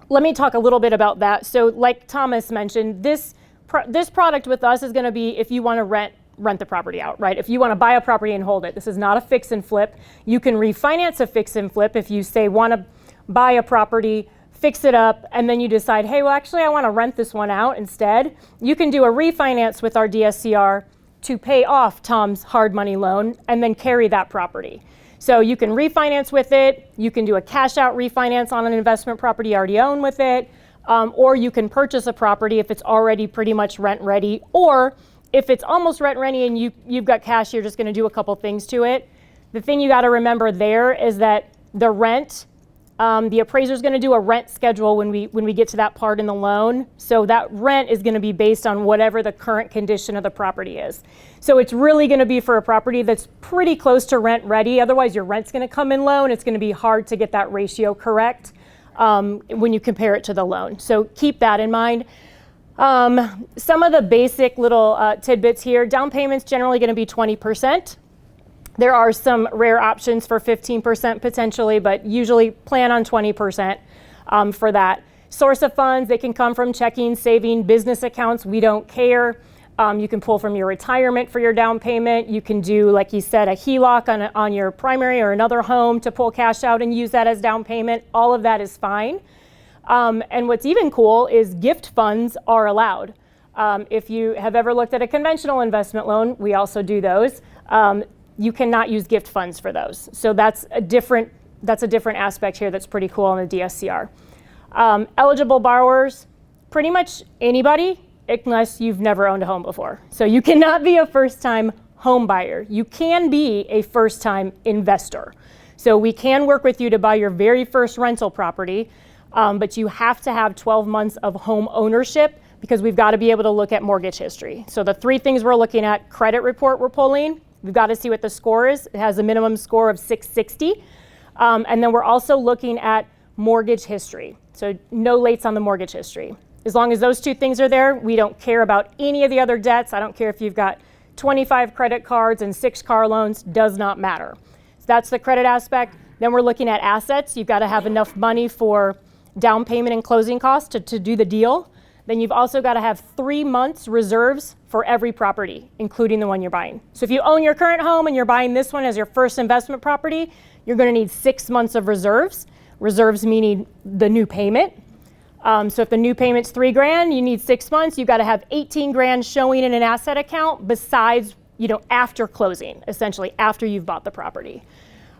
let me talk a little bit about that. So like Thomas mentioned, this product with us is going to be if you want to rent the property out, right? If you want to buy a property and hold it. This is not a fix and flip. You can refinance a fix and flip if you say want to buy a property, fix it up, and then you decide, hey, well, actually, I want to rent this one out instead. You can do a refinance with our DSCR to pay off Tom's hard money loan and then carry that property. So you can refinance with it. You can do a cash out refinance on an investment property you already own with it. Or you can purchase a property if it's already pretty much rent ready. Or if it's almost rent ready and you've got cash, you're just going to do a couple things to it. The thing you got to remember there is that the rent, the appraiser is going to do a rent schedule when we get to that part in the loan. So that rent is going to be based on whatever the current condition of the property is. So it's really going to be for a property that's pretty close to rent ready. Otherwise, your rent's going to come in low, and it's going to be hard to get that ratio correct when you compare it to the loan. So keep that in mind. Some of the basic little tidbits here. Down payment's generally going to be 20%. There are some rare options for 15% potentially, but usually plan on 20% for that. Source of funds, they can come from checking, saving, business accounts. We don't care. You can pull from your retirement for your down payment. You can do, like he said, a HELOC on your primary or another home to pull cash out and use that as down payment. All of that is fine. And what's even cool is gift funds are allowed. If you have ever looked at a conventional investment loan, we also do those. You cannot use gift funds for those. So that's a different aspect here that's pretty cool on the DSCR. Eligible borrowers, pretty much anybody, unless you've never owned a home before. So you cannot be a first-time home buyer. You can be a first-time investor. So we can work with you to buy your very first rental property, but you have to have 12 months of home ownership because we've got to be able to look at mortgage history. So the 3 things we're looking at: credit report we're pulling. We've got to see what the score is. It has a minimum score of 660. And then we're also looking at mortgage history. So no lates on the mortgage history. As long as those 2 things are there, we don't care about any of the other debts. I don't care if you've got 25 credit cards and 6 car loans, does not matter. So that's the credit aspect. Then we're looking at assets. You've got to have enough money for down payment and closing costs to do the deal. Then you've also got to have 3 months reserves for every property, including the one you're buying. So if you own your current home and you're buying this one as your first investment property, you're going to need 6 months of reserves. Reserves meaning the new payment. So if the new payment's $3,000, you need 6 months. You've got to have 18 grand showing in an asset account besides, after closing, essentially after you've bought the property.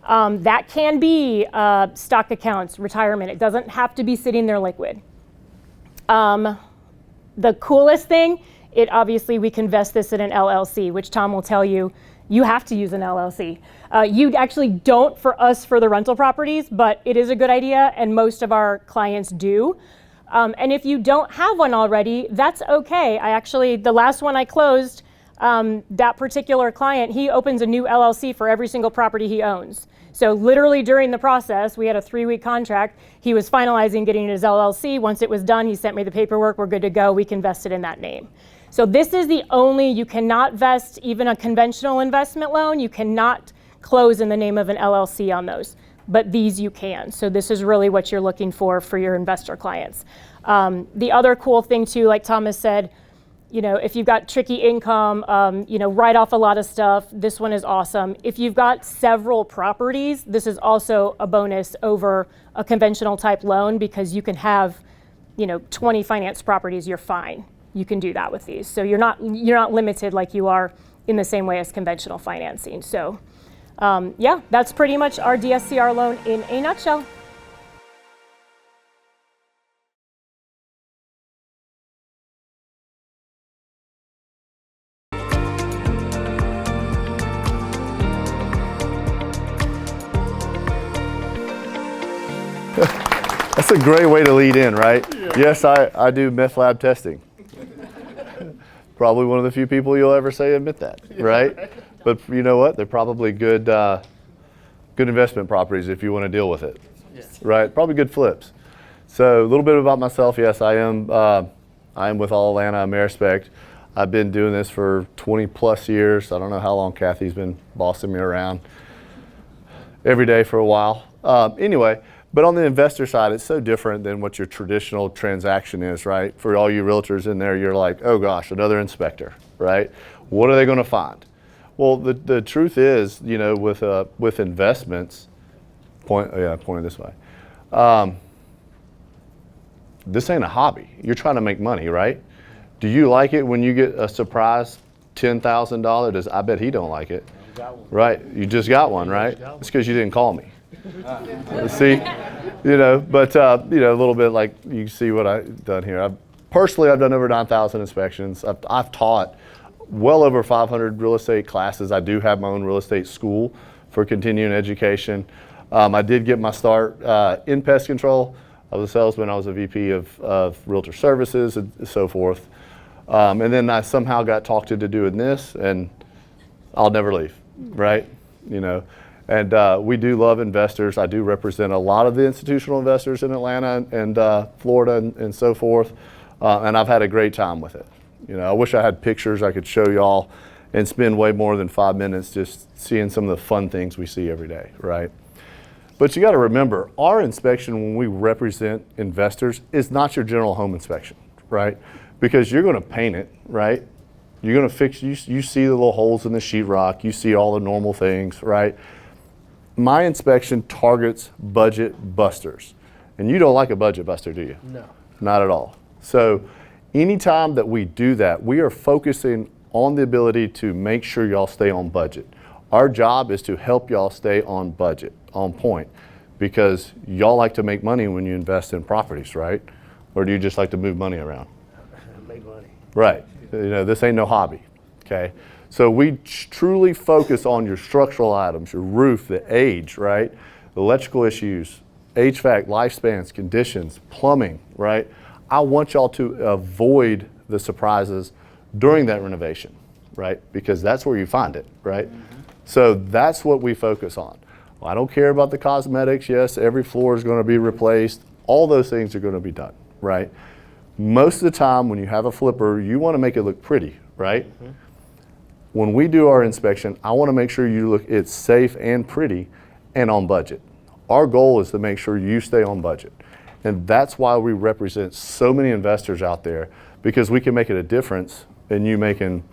That can be stock accounts, retirement. It doesn't have to be sitting there liquid. The coolest thing, we can vest this in an LLC, which Tom will tell you, you have to use an LLC. You actually don't for us for the rental properties, but it is a good idea, and most of our clients do. And if you don't have one already, that's okay. The last one I closed, that particular client, he opens a new LLC for every single property he owns. So literally during the process, we had a 3-week contract. He was finalizing getting his LLC. Once it was done, he sent me the paperwork. We're good to go. We can vest it in that name. So this is you cannot vest even a conventional investment loan. You cannot close in the name of an LLC on those, but these you can. So this is really what you're looking for your investor clients. The other cool thing too, like Thomas said, if you've got tricky income, write off a lot of stuff, this one is awesome. If you've got several properties, this is also a bonus over a conventional type loan because you can have, 20 finance properties, you're fine. You can do that with these. So you're not limited like you are in the same way as conventional financing. So that's pretty much our DSCR loan in a nutshell. That's a great way to lead in, right? Yeah. Yes, I do meth lab testing. Probably one of the few people you'll ever say admit that, right? But you know what? They're probably good investment properties if you want to deal with it, right? Probably good flips. So a little bit about myself. Yes, I am with All Atlanta Amerispect. I've been doing this for 20 plus years. I don't know how long Kathy's been bossing me around every day for a while. Anyway. But on the investor side, it's so different than what your traditional transaction is, right? For all you realtors in there, you're like, oh gosh, another inspector, right? What are they going to find? Well, the truth is, with investments, pointing this way. This ain't a hobby. You're trying to make money, right? Do you like it when you get a surprise $10,000? I bet he don't like it, right? You just got one, right? It's because you didn't call me. See, but a little bit like you see what I've done here. I've done over 9,000 inspections. I've taught well over 500 real estate classes. I do have my own real estate school for continuing education. I did get my start in pest control. I was a salesman. I was a VP of realtor services and so forth. And then I somehow got talked into doing this, and I'll never leave, right? And we do love investors. I do represent a lot of the institutional investors in Atlanta and Florida and so forth. And I've had a great time with it. I wish I had pictures I could show y'all and spend way more than 5 minutes just seeing some of the fun things we see every day, right? But you got to remember, our inspection when we represent investors is not your general home inspection, right? Because you're going to paint it, right? You're going to fix, you see the little holes in the sheetrock, you see all the normal things, right? My inspection targets budget busters. And you don't like a budget buster, do you? No. Not at all. So anytime that we do that, we are focusing on the ability to make sure y'all stay on budget. Our job is to help y'all stay on budget, on point, because y'all like to make money when you invest in properties, right? Or do you just like to move money around? Make money. Right. This ain't no hobby, okay? So we truly focus on your structural items, your roof, the age, right? The electrical issues, HVAC, lifespans, conditions, plumbing, right? I want y'all to avoid the surprises during that renovation, right? Because that's where you find it, right? Mm-hmm. So that's what we focus on. Well, I don't care about the cosmetics. Yes, every floor is going to be replaced. All those things are going to be done, right? Most of the time when you have a flipper, you want to make it look pretty, right? Mm-hmm. When we do our inspection, I want to make sure it's safe and pretty and on budget. Our goal is to make sure you stay on budget. And that's why we represent so many investors out there, because we can make it a difference in you making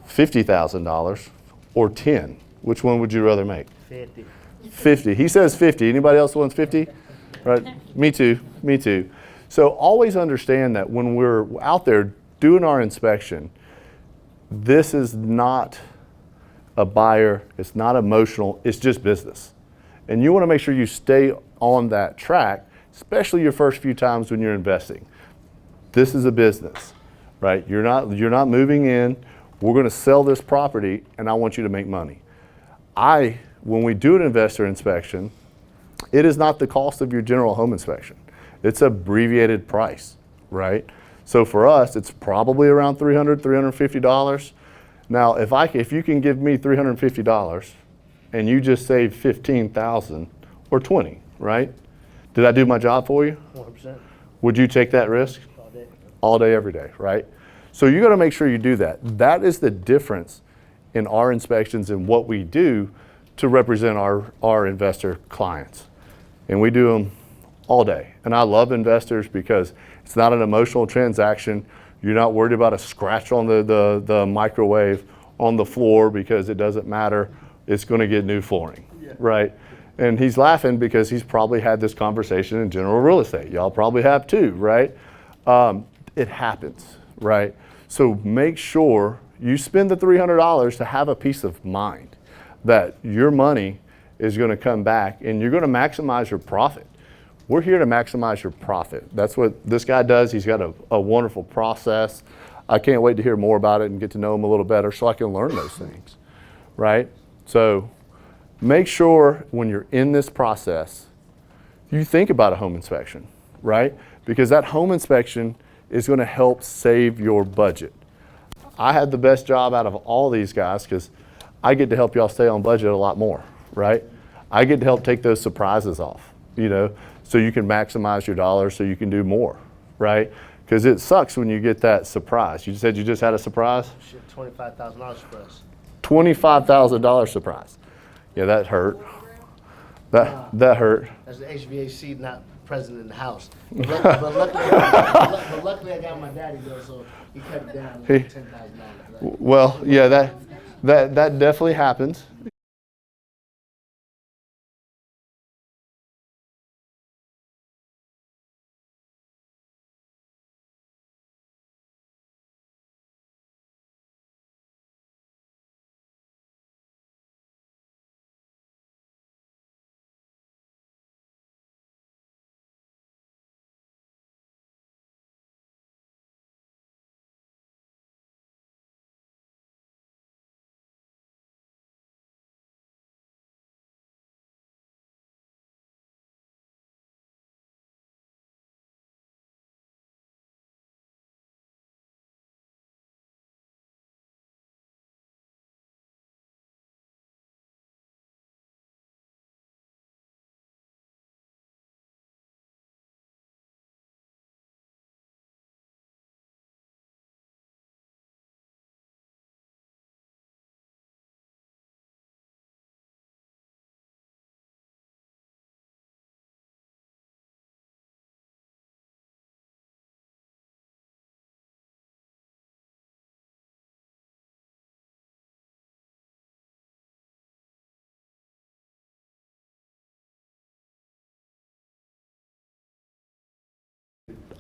$50,000 or 10. Which one would you rather make? 50. 50. He says 50. Anybody else wants 50? Right? Me too. Me too. So always understand that when we're out there doing our inspection, this is not a buyer, it's not emotional, it's just business. And you want to make sure you stay on that track, especially your first few times when you're investing. This is a business, right? You're not moving in, we're going to sell this property and I want you to make money. When we do an investor inspection, it is not the cost of your general home inspection. It's abbreviated price, right? So for us, it's probably around $300, $350. Now, if you can give me $350 and you just save $15,000 or 20, right? Did I do my job for you? 100%. Would you take that risk? All day. All day, every day, right? So you got to make sure you do that. That is the difference in our inspections and what we do to represent our investor clients. And we do them all day. And I love investors because it's not an emotional transaction. You're not worried about a scratch on the microwave on the floor because it doesn't matter. It's going to get new flooring, right? And he's laughing because he's probably had this conversation in general real estate. Y'all probably have too, right? It happens, right? So make sure you spend the $300 to have a peace of mind that your money is going to come back and you're going to maximize your profit. We're here to maximize your profit. That's what this guy does. He's got a wonderful process. I can't wait to hear more about it and get to know him a little better so I can learn those things, right? So make sure when you're in this process, you think about a home inspection, right? Because that home inspection is going to help save your budget. I had the best job out of all these guys because I get to help y'all stay on budget a lot more, right? I get to help take those surprises off, you know, so you can maximize your dollars so you can do more, right? Because it sucks when you get that surprise. You said you just had a surprise? Shit, $25,000 surprise. $25,000 surprise. Yeah, that hurt. That hurt. That's the HVAC, not present in the house. But luckily I got my daddy though, so he cut it down to $10,000. Right? Well, yeah, that definitely happens.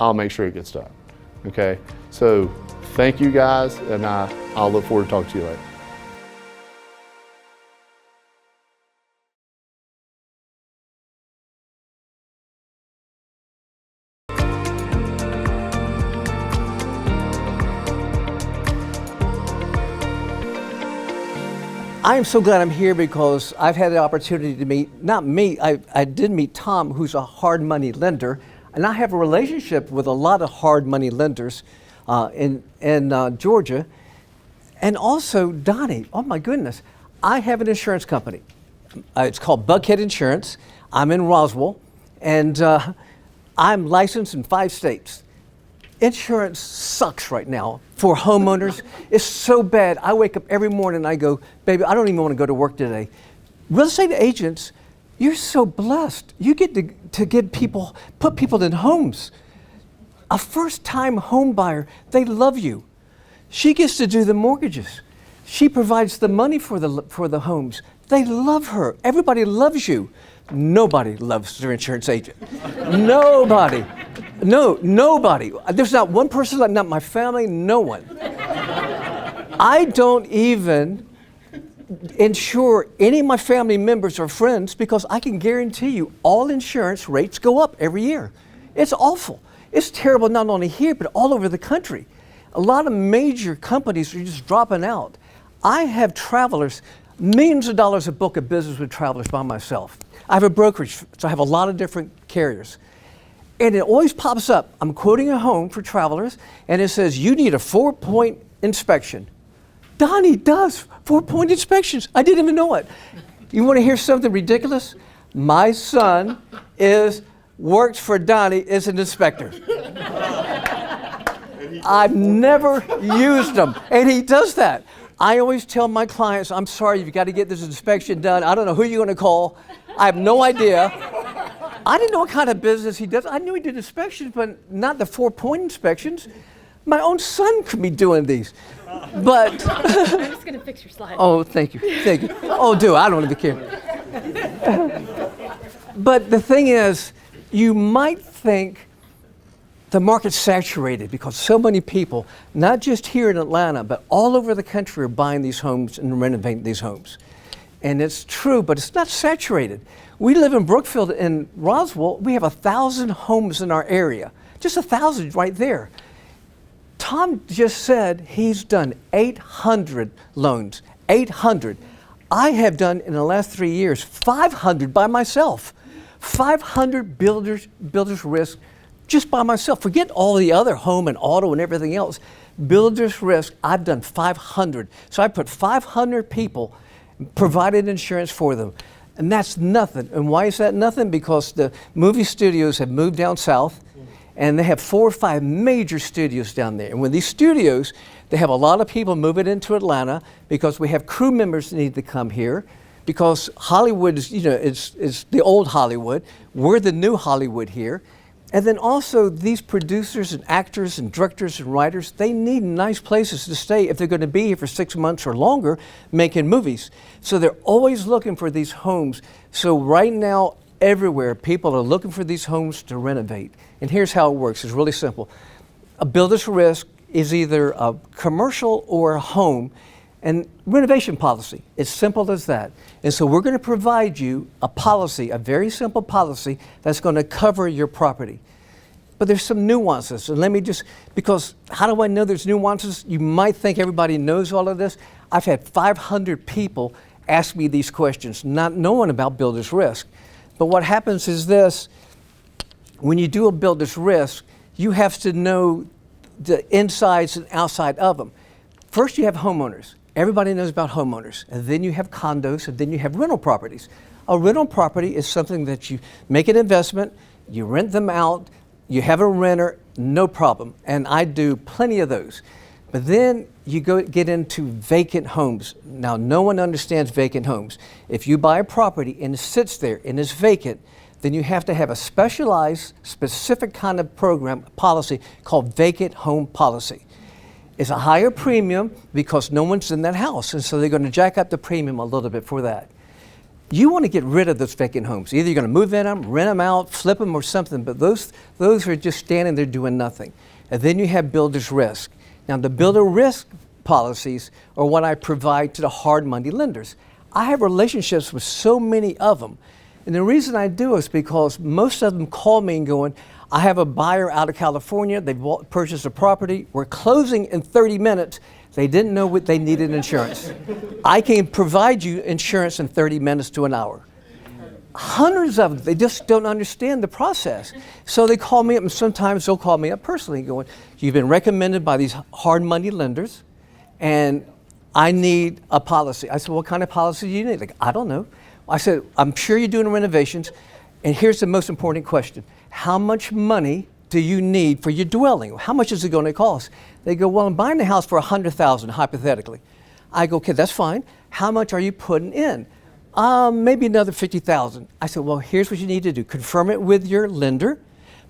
I'll make sure it gets done. Okay, so thank you guys, and I'll look forward to talking to you later. I am so glad I'm here because I've had the opportunity to meet, I did meet Tom, who's a hard money lender, and I have a relationship with a lot of hard money lenders in Georgia. And also Donnie, oh my goodness, I have an insurance company. It's called Buckhead Insurance. I'm in Roswell, and I'm licensed in 5 states. Insurance sucks right now for homeowners. It's so bad. I wake up every morning and I go, baby, I don't even want to go to work today. Real estate agents, you're so blessed. You get to get people, put people in homes. A first-time home buyer, they love you. She gets to do the mortgages. She provides the money for the homes. They love her. Everybody loves you. Nobody loves their insurance agent. Nobody. No, nobody. There's not one person, not my family, no one. I don't even insure any of my family members or friends because I can guarantee you all insurance rates go up every year. It's awful. It's terrible not only here, but all over the country. A lot of major companies are just dropping out. I have travelers, millions of dollars a book of business with travelers by myself. I have a brokerage, so I have a lot of different carriers. And it always pops up. I'm quoting a home for travelers, and it says, you need a 4-point inspection. Donnie does 4-point inspections. I didn't even know it. You want to hear something ridiculous? My son works for Donnie as an inspector. I've never used him, and he does that. I always tell my clients, I'm sorry, you've got to get this inspection done. I don't know who you're going to call. I have no idea. I didn't know what kind of business he does. I knew he did inspections, but not the 4-point inspections. My own son could be doing these. But I'm just going to fix your slide. oh, thank you. Oh, do I don't even care. But the thing is, you might think the market's saturated because so many people, not just here in Atlanta, but all over the country, are buying these homes and renovating these homes. And it's true, but it's not saturated. We live in Brookfield and Roswell. We have 1,000 homes in our area, just 1,000 right there. Tom just said he's done 800 loans, 800. I have done in the last 3 years 500 by myself, 500 builders risk just by myself. Forget all the other home and auto and everything else. Builders risk, I've done 500. So I put 500 people, provided insurance for them. And that's nothing. And why is that nothing? Because the movie studios have moved down south, and they have 4 or 5 major studios down there. And with these studios, they have a lot of people moving into Atlanta because we have crew members that need to come here, because Hollywood is, it's the old Hollywood. We're the new Hollywood here. And then also these producers and actors and directors and writers, they need nice places to stay if they're going to be here for 6 months or longer making movies. So they're always looking for these homes. So right now, everywhere, people are looking for these homes to renovate. And here's how it works. It's really simple. A builder's risk is either a commercial or a home, and renovation policy. It's simple as that. And so we're going to provide you a policy, a very simple policy that's going to cover your property. But there's some nuances. And let me just, because how do I know there's nuances? You might think everybody knows all of this. I've had 500 people ask me these questions, not knowing about builder's risk. But what happens is this: when you do a builder's risk, you have to know the insides and outside of them. First, you have homeowners. Everybody knows about homeowners. And then you have condos, and then you have rental properties. A rental property is something that you make an investment, you rent them out, you have a renter, no problem. And I do plenty of those. But then you get into vacant homes. Now, no one understands vacant homes. If you buy a property and it sits there and is vacant, then you have to have a specialized, specific kind of program, policy called vacant home policy. It's a higher premium because no one's in that house, and so they're going to jack up the premium a little bit for that. You want to get rid of those vacant homes. Either you're going to move in them, rent them out, flip them or something, but those are just standing there doing nothing. And then you have builder's risk. Now, the builder risk policies are what I provide to the hard money lenders. I have relationships with so many of them. And the reason I do is because most of them call me and going, I have a buyer out of California, they've purchased a property, we're closing in 30 minutes, they didn't know what they needed insurance. I can provide you insurance in 30 minutes to an hour. Hundreds of them, they just don't understand the process. So they call me up, and sometimes they'll call me up personally going, you've been recommended by these hard money lenders, and I need a policy. I said, what kind of policy do you need? Like, I don't know. I said, I'm sure you're doing renovations, and here's the most important question. How much money do you need for your dwelling? How much is it going to cost? They go, well, I'm buying the house for $100,000, hypothetically. I go, okay, that's fine. How much are you putting in? Maybe another $50,000. I said, well, here's what you need to do. Confirm it with your lender,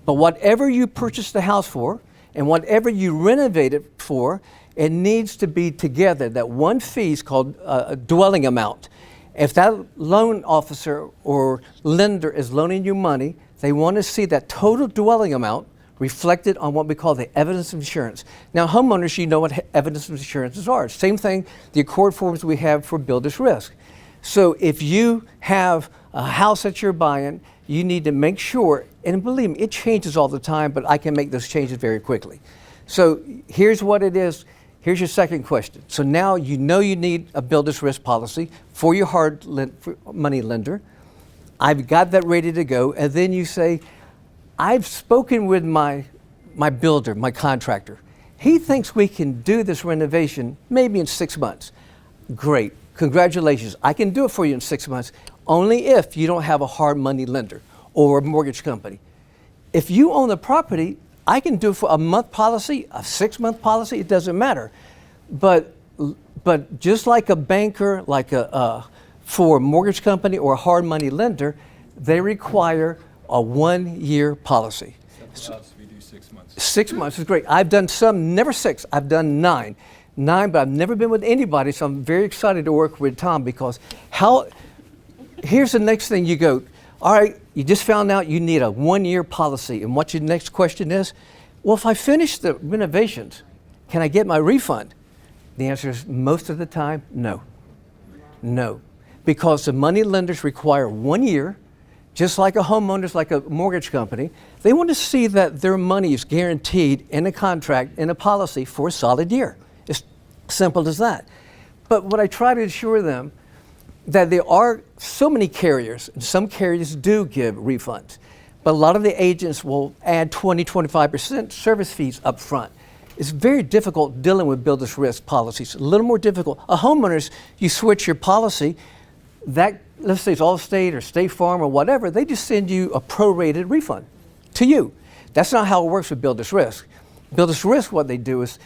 but whatever you purchased the house for and whatever you renovate it for, it needs to be together. That one fee is called a dwelling amount. If that loan officer or lender is loaning you money, they want to see that total dwelling amount reflected on what we call the evidence of insurance. Now, homeowners, you know what evidence of insurances are. Same thing, the accord forms we have for builder's risk. So if you have a house that you're buying, you need to make sure, and believe me, it changes all the time, but I can make those changes very quickly. So here's what it is. Here's your second question. So now you know you need a builder's risk policy for your hard money lender. I've got that ready to go. And then you say, I've spoken with my builder, my contractor. He thinks we can do this renovation maybe in 6 months. Great. Congratulations. I can do it for you in 6 months, only if you don't have a hard money lender or a mortgage company. If you own the property, I can do it for a month policy, a 6-month policy, it doesn't matter. But just like a banker, for a mortgage company or a hard money lender, they require a 1-year policy. Some of us, we do 6 months. 6 months is great. I've done some, never 6. I've done 9. 9, but I've never been with anybody, so I'm very excited to work with Tom because here's the next thing you go, all right, you just found out you need a 1-year policy, and what your next question is, well, if I finish the renovations, can I get my refund? The answer is most of the time, no. No. Because the money lenders require 1 year, just like a homeowner's, like a mortgage company. They want to see that their money is guaranteed in a contract, in a policy for a solid year. It's simple as that. But what I try to assure them that there are so many carriers, and some carriers do give refunds, but a lot of the agents will add 25% service fees up front. It's very difficult dealing with builder's risk policies, a little more difficult. A homeowner's, you switch your policy, that, let's say it's Allstate or State Farm or whatever, they just send you a prorated refund to you. That's not how it works with builder's risk. Builder's risk, what they do is,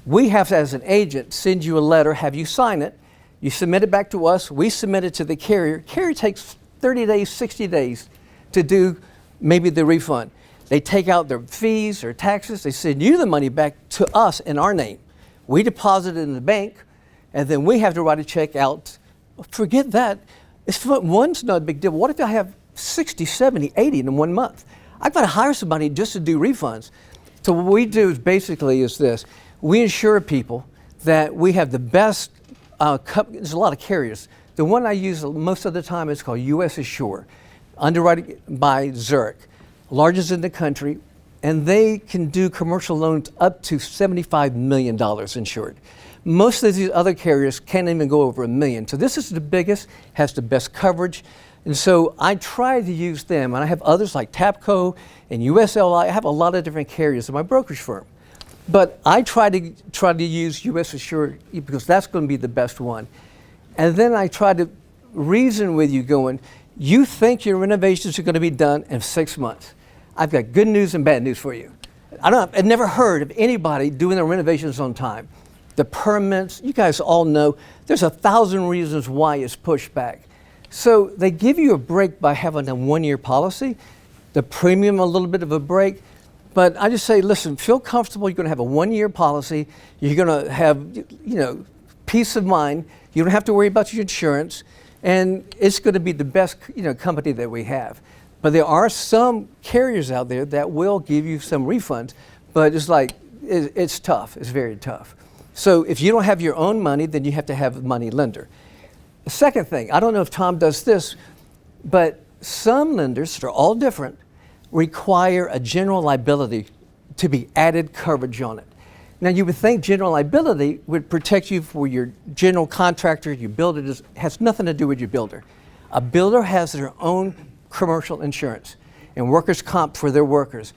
we have to, as an agent, send you a letter, have you sign it, you submit it back to us, we submit it to the carrier. Carrier takes 30 days, 60 days to do maybe the refund. They take out their fees or taxes, they send you the money back to us in our name. We deposit it in the bank, and then we have to write a check out. Forget that. One's not a big deal. What if I have 60, 70, 80 in 1 month? I've got to hire somebody just to do refunds. So what we do is basically is this. We insure people that we have the best, there's a lot of carriers. The one I use most of the time is called U.S. Assure, underwriting by Zurich, largest in the country, and they can do commercial loans up to $75 million insured. Most of these other carriers can't even go over $1 million. So this is the biggest, has the best coverage. And so I try to use them, and I have others like TAPCO and USLI. I have a lot of different carriers in my brokerage firm. But I try to use US Assure because that's going to be the best one. And then I try to reason with you going, you think your renovations are going to be done in 6 months. I've got good news and bad news for you. I've never heard of anybody doing their renovations on time. The permits, you guys all know, there's 1,000 reasons why it's pushed back. So they give you a break by having a 1-year policy, the premium a little bit of a break, but I just say, listen, feel comfortable. You're going to have a 1-year policy. You're going to have, peace of mind. You don't have to worry about your insurance, and it's going to be the best, company that we have. But there are some carriers out there that will give you some refunds, but it's tough. It's very tough. So if you don't have your own money, then you have to have a money lender. The second thing, I don't know if Tom does this, but some lenders, they're all different, require a general liability to be added coverage on it. Now you would think general liability would protect you for your general contractor, your builder. It has nothing to do with your builder. A builder has their own commercial insurance and workers' comp for their workers.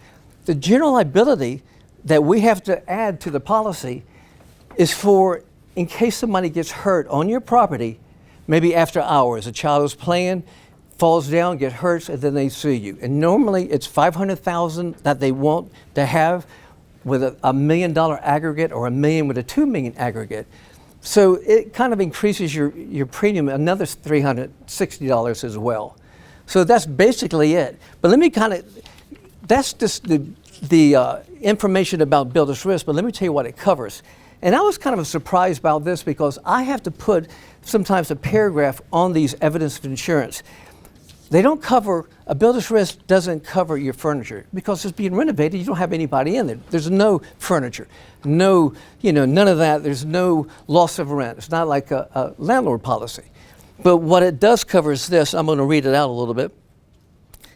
The general liability that we have to add to the policy is for in case somebody gets hurt on your property, maybe after hours, a child is playing, falls down, gets hurt, and then they sue you. And normally it's $500,000 that they want to have with a $1 million aggregate or $1 million with a $2 million aggregate. So it kind of increases your premium another $360 as well. So that's basically it. But let me that's just the information about builder's risk, but let me tell you what it covers. And I was kind of surprised about this because I have to put sometimes a paragraph on these evidence of insurance. They don't cover, a builder's risk doesn't cover your furniture because it's being renovated, you don't have anybody in there. There's no furniture, none of that. There's no loss of rent. It's not like a landlord policy. But what it does cover is this. I'm going to read it out a little bit.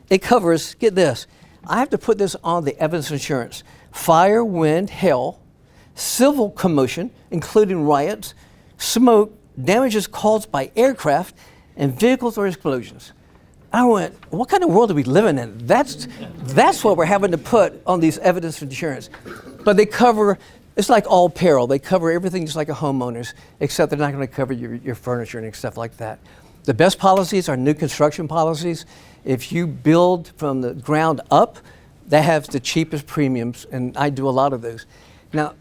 It covers, get this, I have to put this on the evidence of insurance. Fire, wind, hail, civil commotion, including riots, smoke, damages caused by aircraft, and vehicles or explosions. I went, what kind of world are we living in? That's what we're having to put on these evidence of insurance. But they cover, it's like all peril. They cover everything just like a homeowner's, except they're not going to cover your furniture and stuff like that. The best policies are new construction policies. If you build from the ground up, that has the cheapest premiums, and I do a lot of those. Now,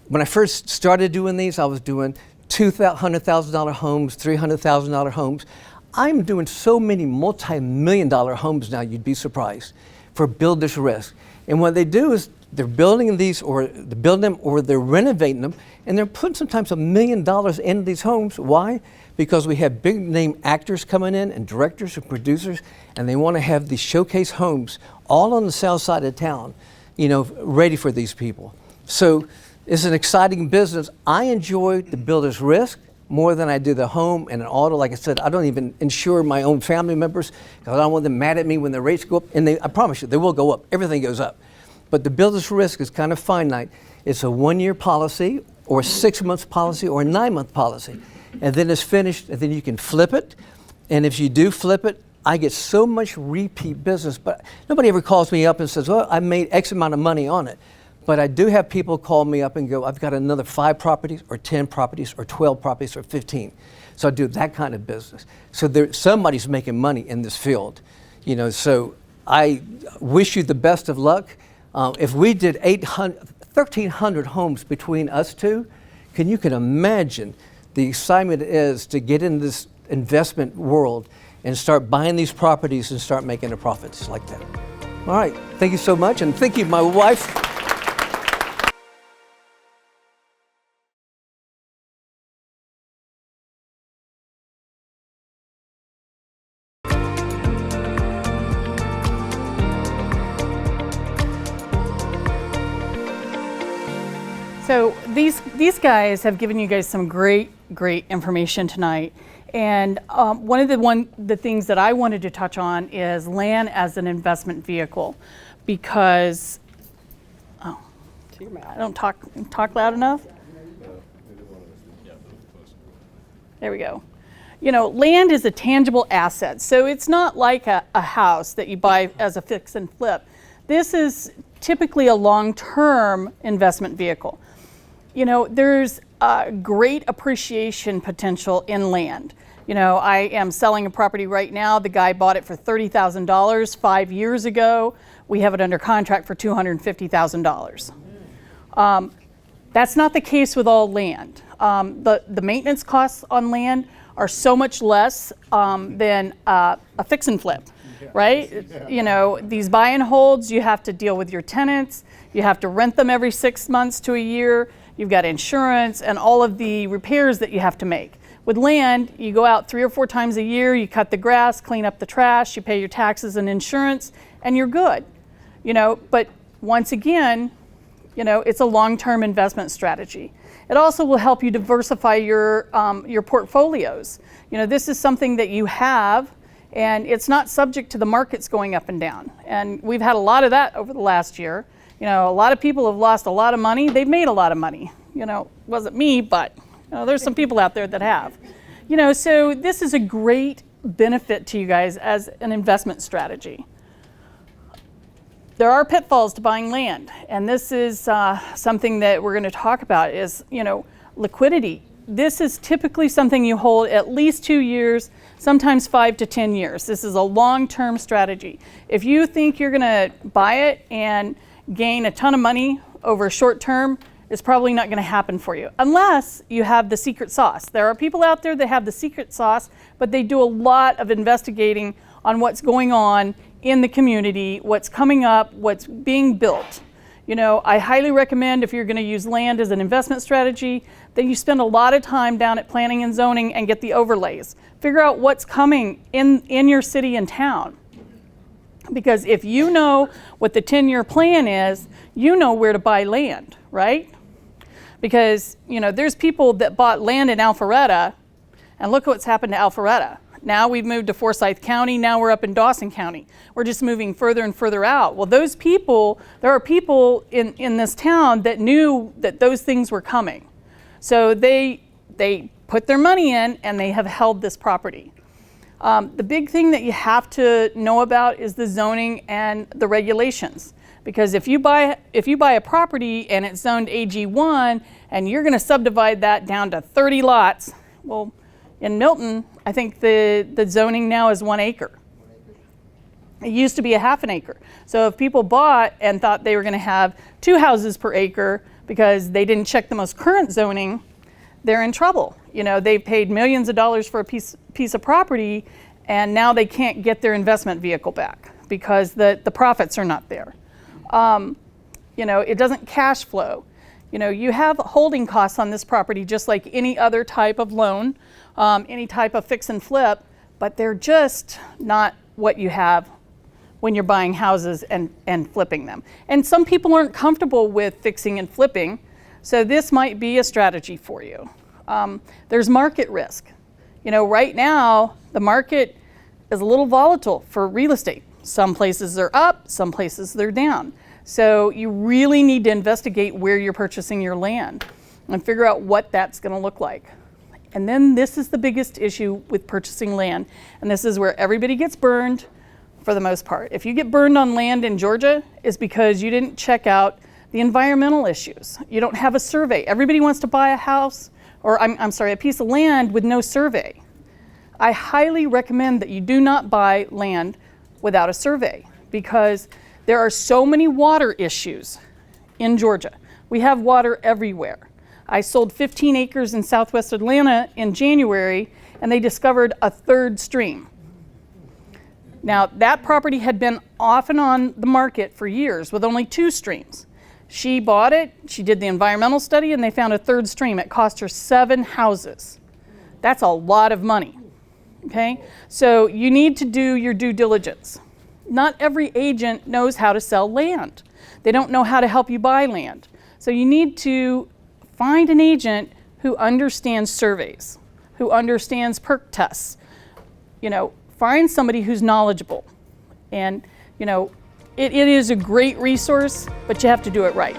when I first started doing these, I was doing $200,000 homes, $300,000 homes. I'm doing so many multi-million-dollar homes now, you'd be surprised, for builder's risk. And what they do is they're building these, or they're building them, or they're renovating them, and they're putting sometimes $1 million into these homes. Why? Because we have big name actors coming in and directors and producers, and they want to have these showcase homes all on the south side of town, ready for these people. So it's an exciting business. I enjoy the builder's risk more than I do the home and an auto. Like I said, I don't even insure my own family members because I don't want them mad at me when the rates go up. And I promise you, they will go up. Everything goes up. But the builder's risk is kind of finite. It's a 1-year policy or a 6-month policy or a 9-month policy. And then it's finished, and then you can flip it. And if you do flip it, I get so much repeat business. But nobody ever calls me up and says, well, I made X amount of money on it. But I do have people call me up and go, I've got another 5 properties or 10 properties or 12 properties or 15. So I do that kind of business. So somebody's making money in this field. So I wish you the best of luck. If we did 1,300 homes between us two, you can imagine the excitement it is to get in this investment world and start buying these properties and start making a profit just like that. All right, thank you so much, and thank you, my wife. So these guys have given you guys some great information tonight, and one of the things that I wanted to touch on is land as an investment vehicle, because I don't talk loud enough. There we go. Land is a tangible asset, so it's not like a house that you buy as a fix and flip. This is typically a long-term investment vehicle. There's great appreciation potential in land. I am selling a property right now. The guy bought it for $30,000 5 years ago. We have it under contract for $250,000. That's not the case with all land. The maintenance costs on land are so much less than a fix and flip, right? These buy and holds, you have to deal with your tenants. You have to rent them every 6 months to a year. You've got insurance and all of the repairs that you have to make. With land, you go out 3 or 4 times a year, you cut the grass, clean up the trash, you pay your taxes and insurance, and you're good. But once again, it's a long-term investment strategy. It also will help you diversify your portfolios. This is something that you have, and it's not subject to the markets going up and down. And we've had a lot of that over the last year. A lot of people have lost a lot of money. They've made a lot of money. Wasn't me, but there's some people out there that have. So this is a great benefit to you guys as an investment strategy. There are pitfalls to buying land, and this is something that we're going to talk about is, liquidity. This is typically something you hold at least 2 years, sometimes 5 to 10 years. This is a long-term strategy. If you think you're going to buy it and gain a ton of money over short term, it's probably not going to happen for you unless you have the secret sauce. There are people out there that have the secret sauce, but they do a lot of investigating on what's going on in the community, what's coming up, what's being built. I highly recommend, if you're going to use land as an investment strategy, that you spend a lot of time down at planning and zoning and get the overlays. Figure out what's coming in your city and town. Because if you know what the 10-year plan is, you know where to buy land, right? Because, there's people that bought land in Alpharetta, and look what's happened to Alpharetta. Now we've moved to Forsyth County, now we're up in Dawson County. We're just moving further and further out. Well, there are people in this town that knew that those things were coming. So they put their money in, and they have held this property. The big thing that you have to know about is the zoning and the regulations. Because if you buy a property and it's zoned AG1 and you're going to subdivide that down to 30 lots, well, in Milton, I think the zoning now is 1 acre. It used to be a half an acre. So if people bought and thought they were going to have 2 houses per acre because they didn't check the most current zoning, they're in trouble. They paid millions of dollars for a piece of property, and now they can't get their investment vehicle back because the profits are not there. You know, it doesn't cash flow. You know, you have holding costs on this property just like any other type of loan, any type of fix and flip, but they're just not what you have when you're buying houses and flipping them. And some people aren't comfortable with fixing and flipping, so this might be a strategy for you. There's market risk. You know, right now, the market is a little volatile for real estate. Some places they're up, some places they're down. So you really need to investigate where you're purchasing your land and figure out what that's going to look like. And then this is the biggest issue with purchasing land, and this is where everybody gets burned for the most part. If you get burned on land in Georgia, it's because you didn't check out the environmental issues. You don't have a survey. Everybody wants to buy a house, or I'm sorry, a piece of land with no survey. I highly recommend that you do not buy land without a survey, because there are so many water issues in Georgia. We have water everywhere. I sold 15 acres in southwest Atlanta in January, and they discovered a third stream. Now, that property had been off and on the market for years with only 2 streams. She bought it, she did the environmental study, and they found a third stream. It cost her 7 houses. That's a lot of money, okay? So you need to do your due diligence. Not every agent knows how to sell land. They don't know how to help you buy land. So you need to find an agent who understands surveys, who understands perk tests. You know, find somebody who's knowledgeable. And, you know, it is a great resource, but you have to do it right.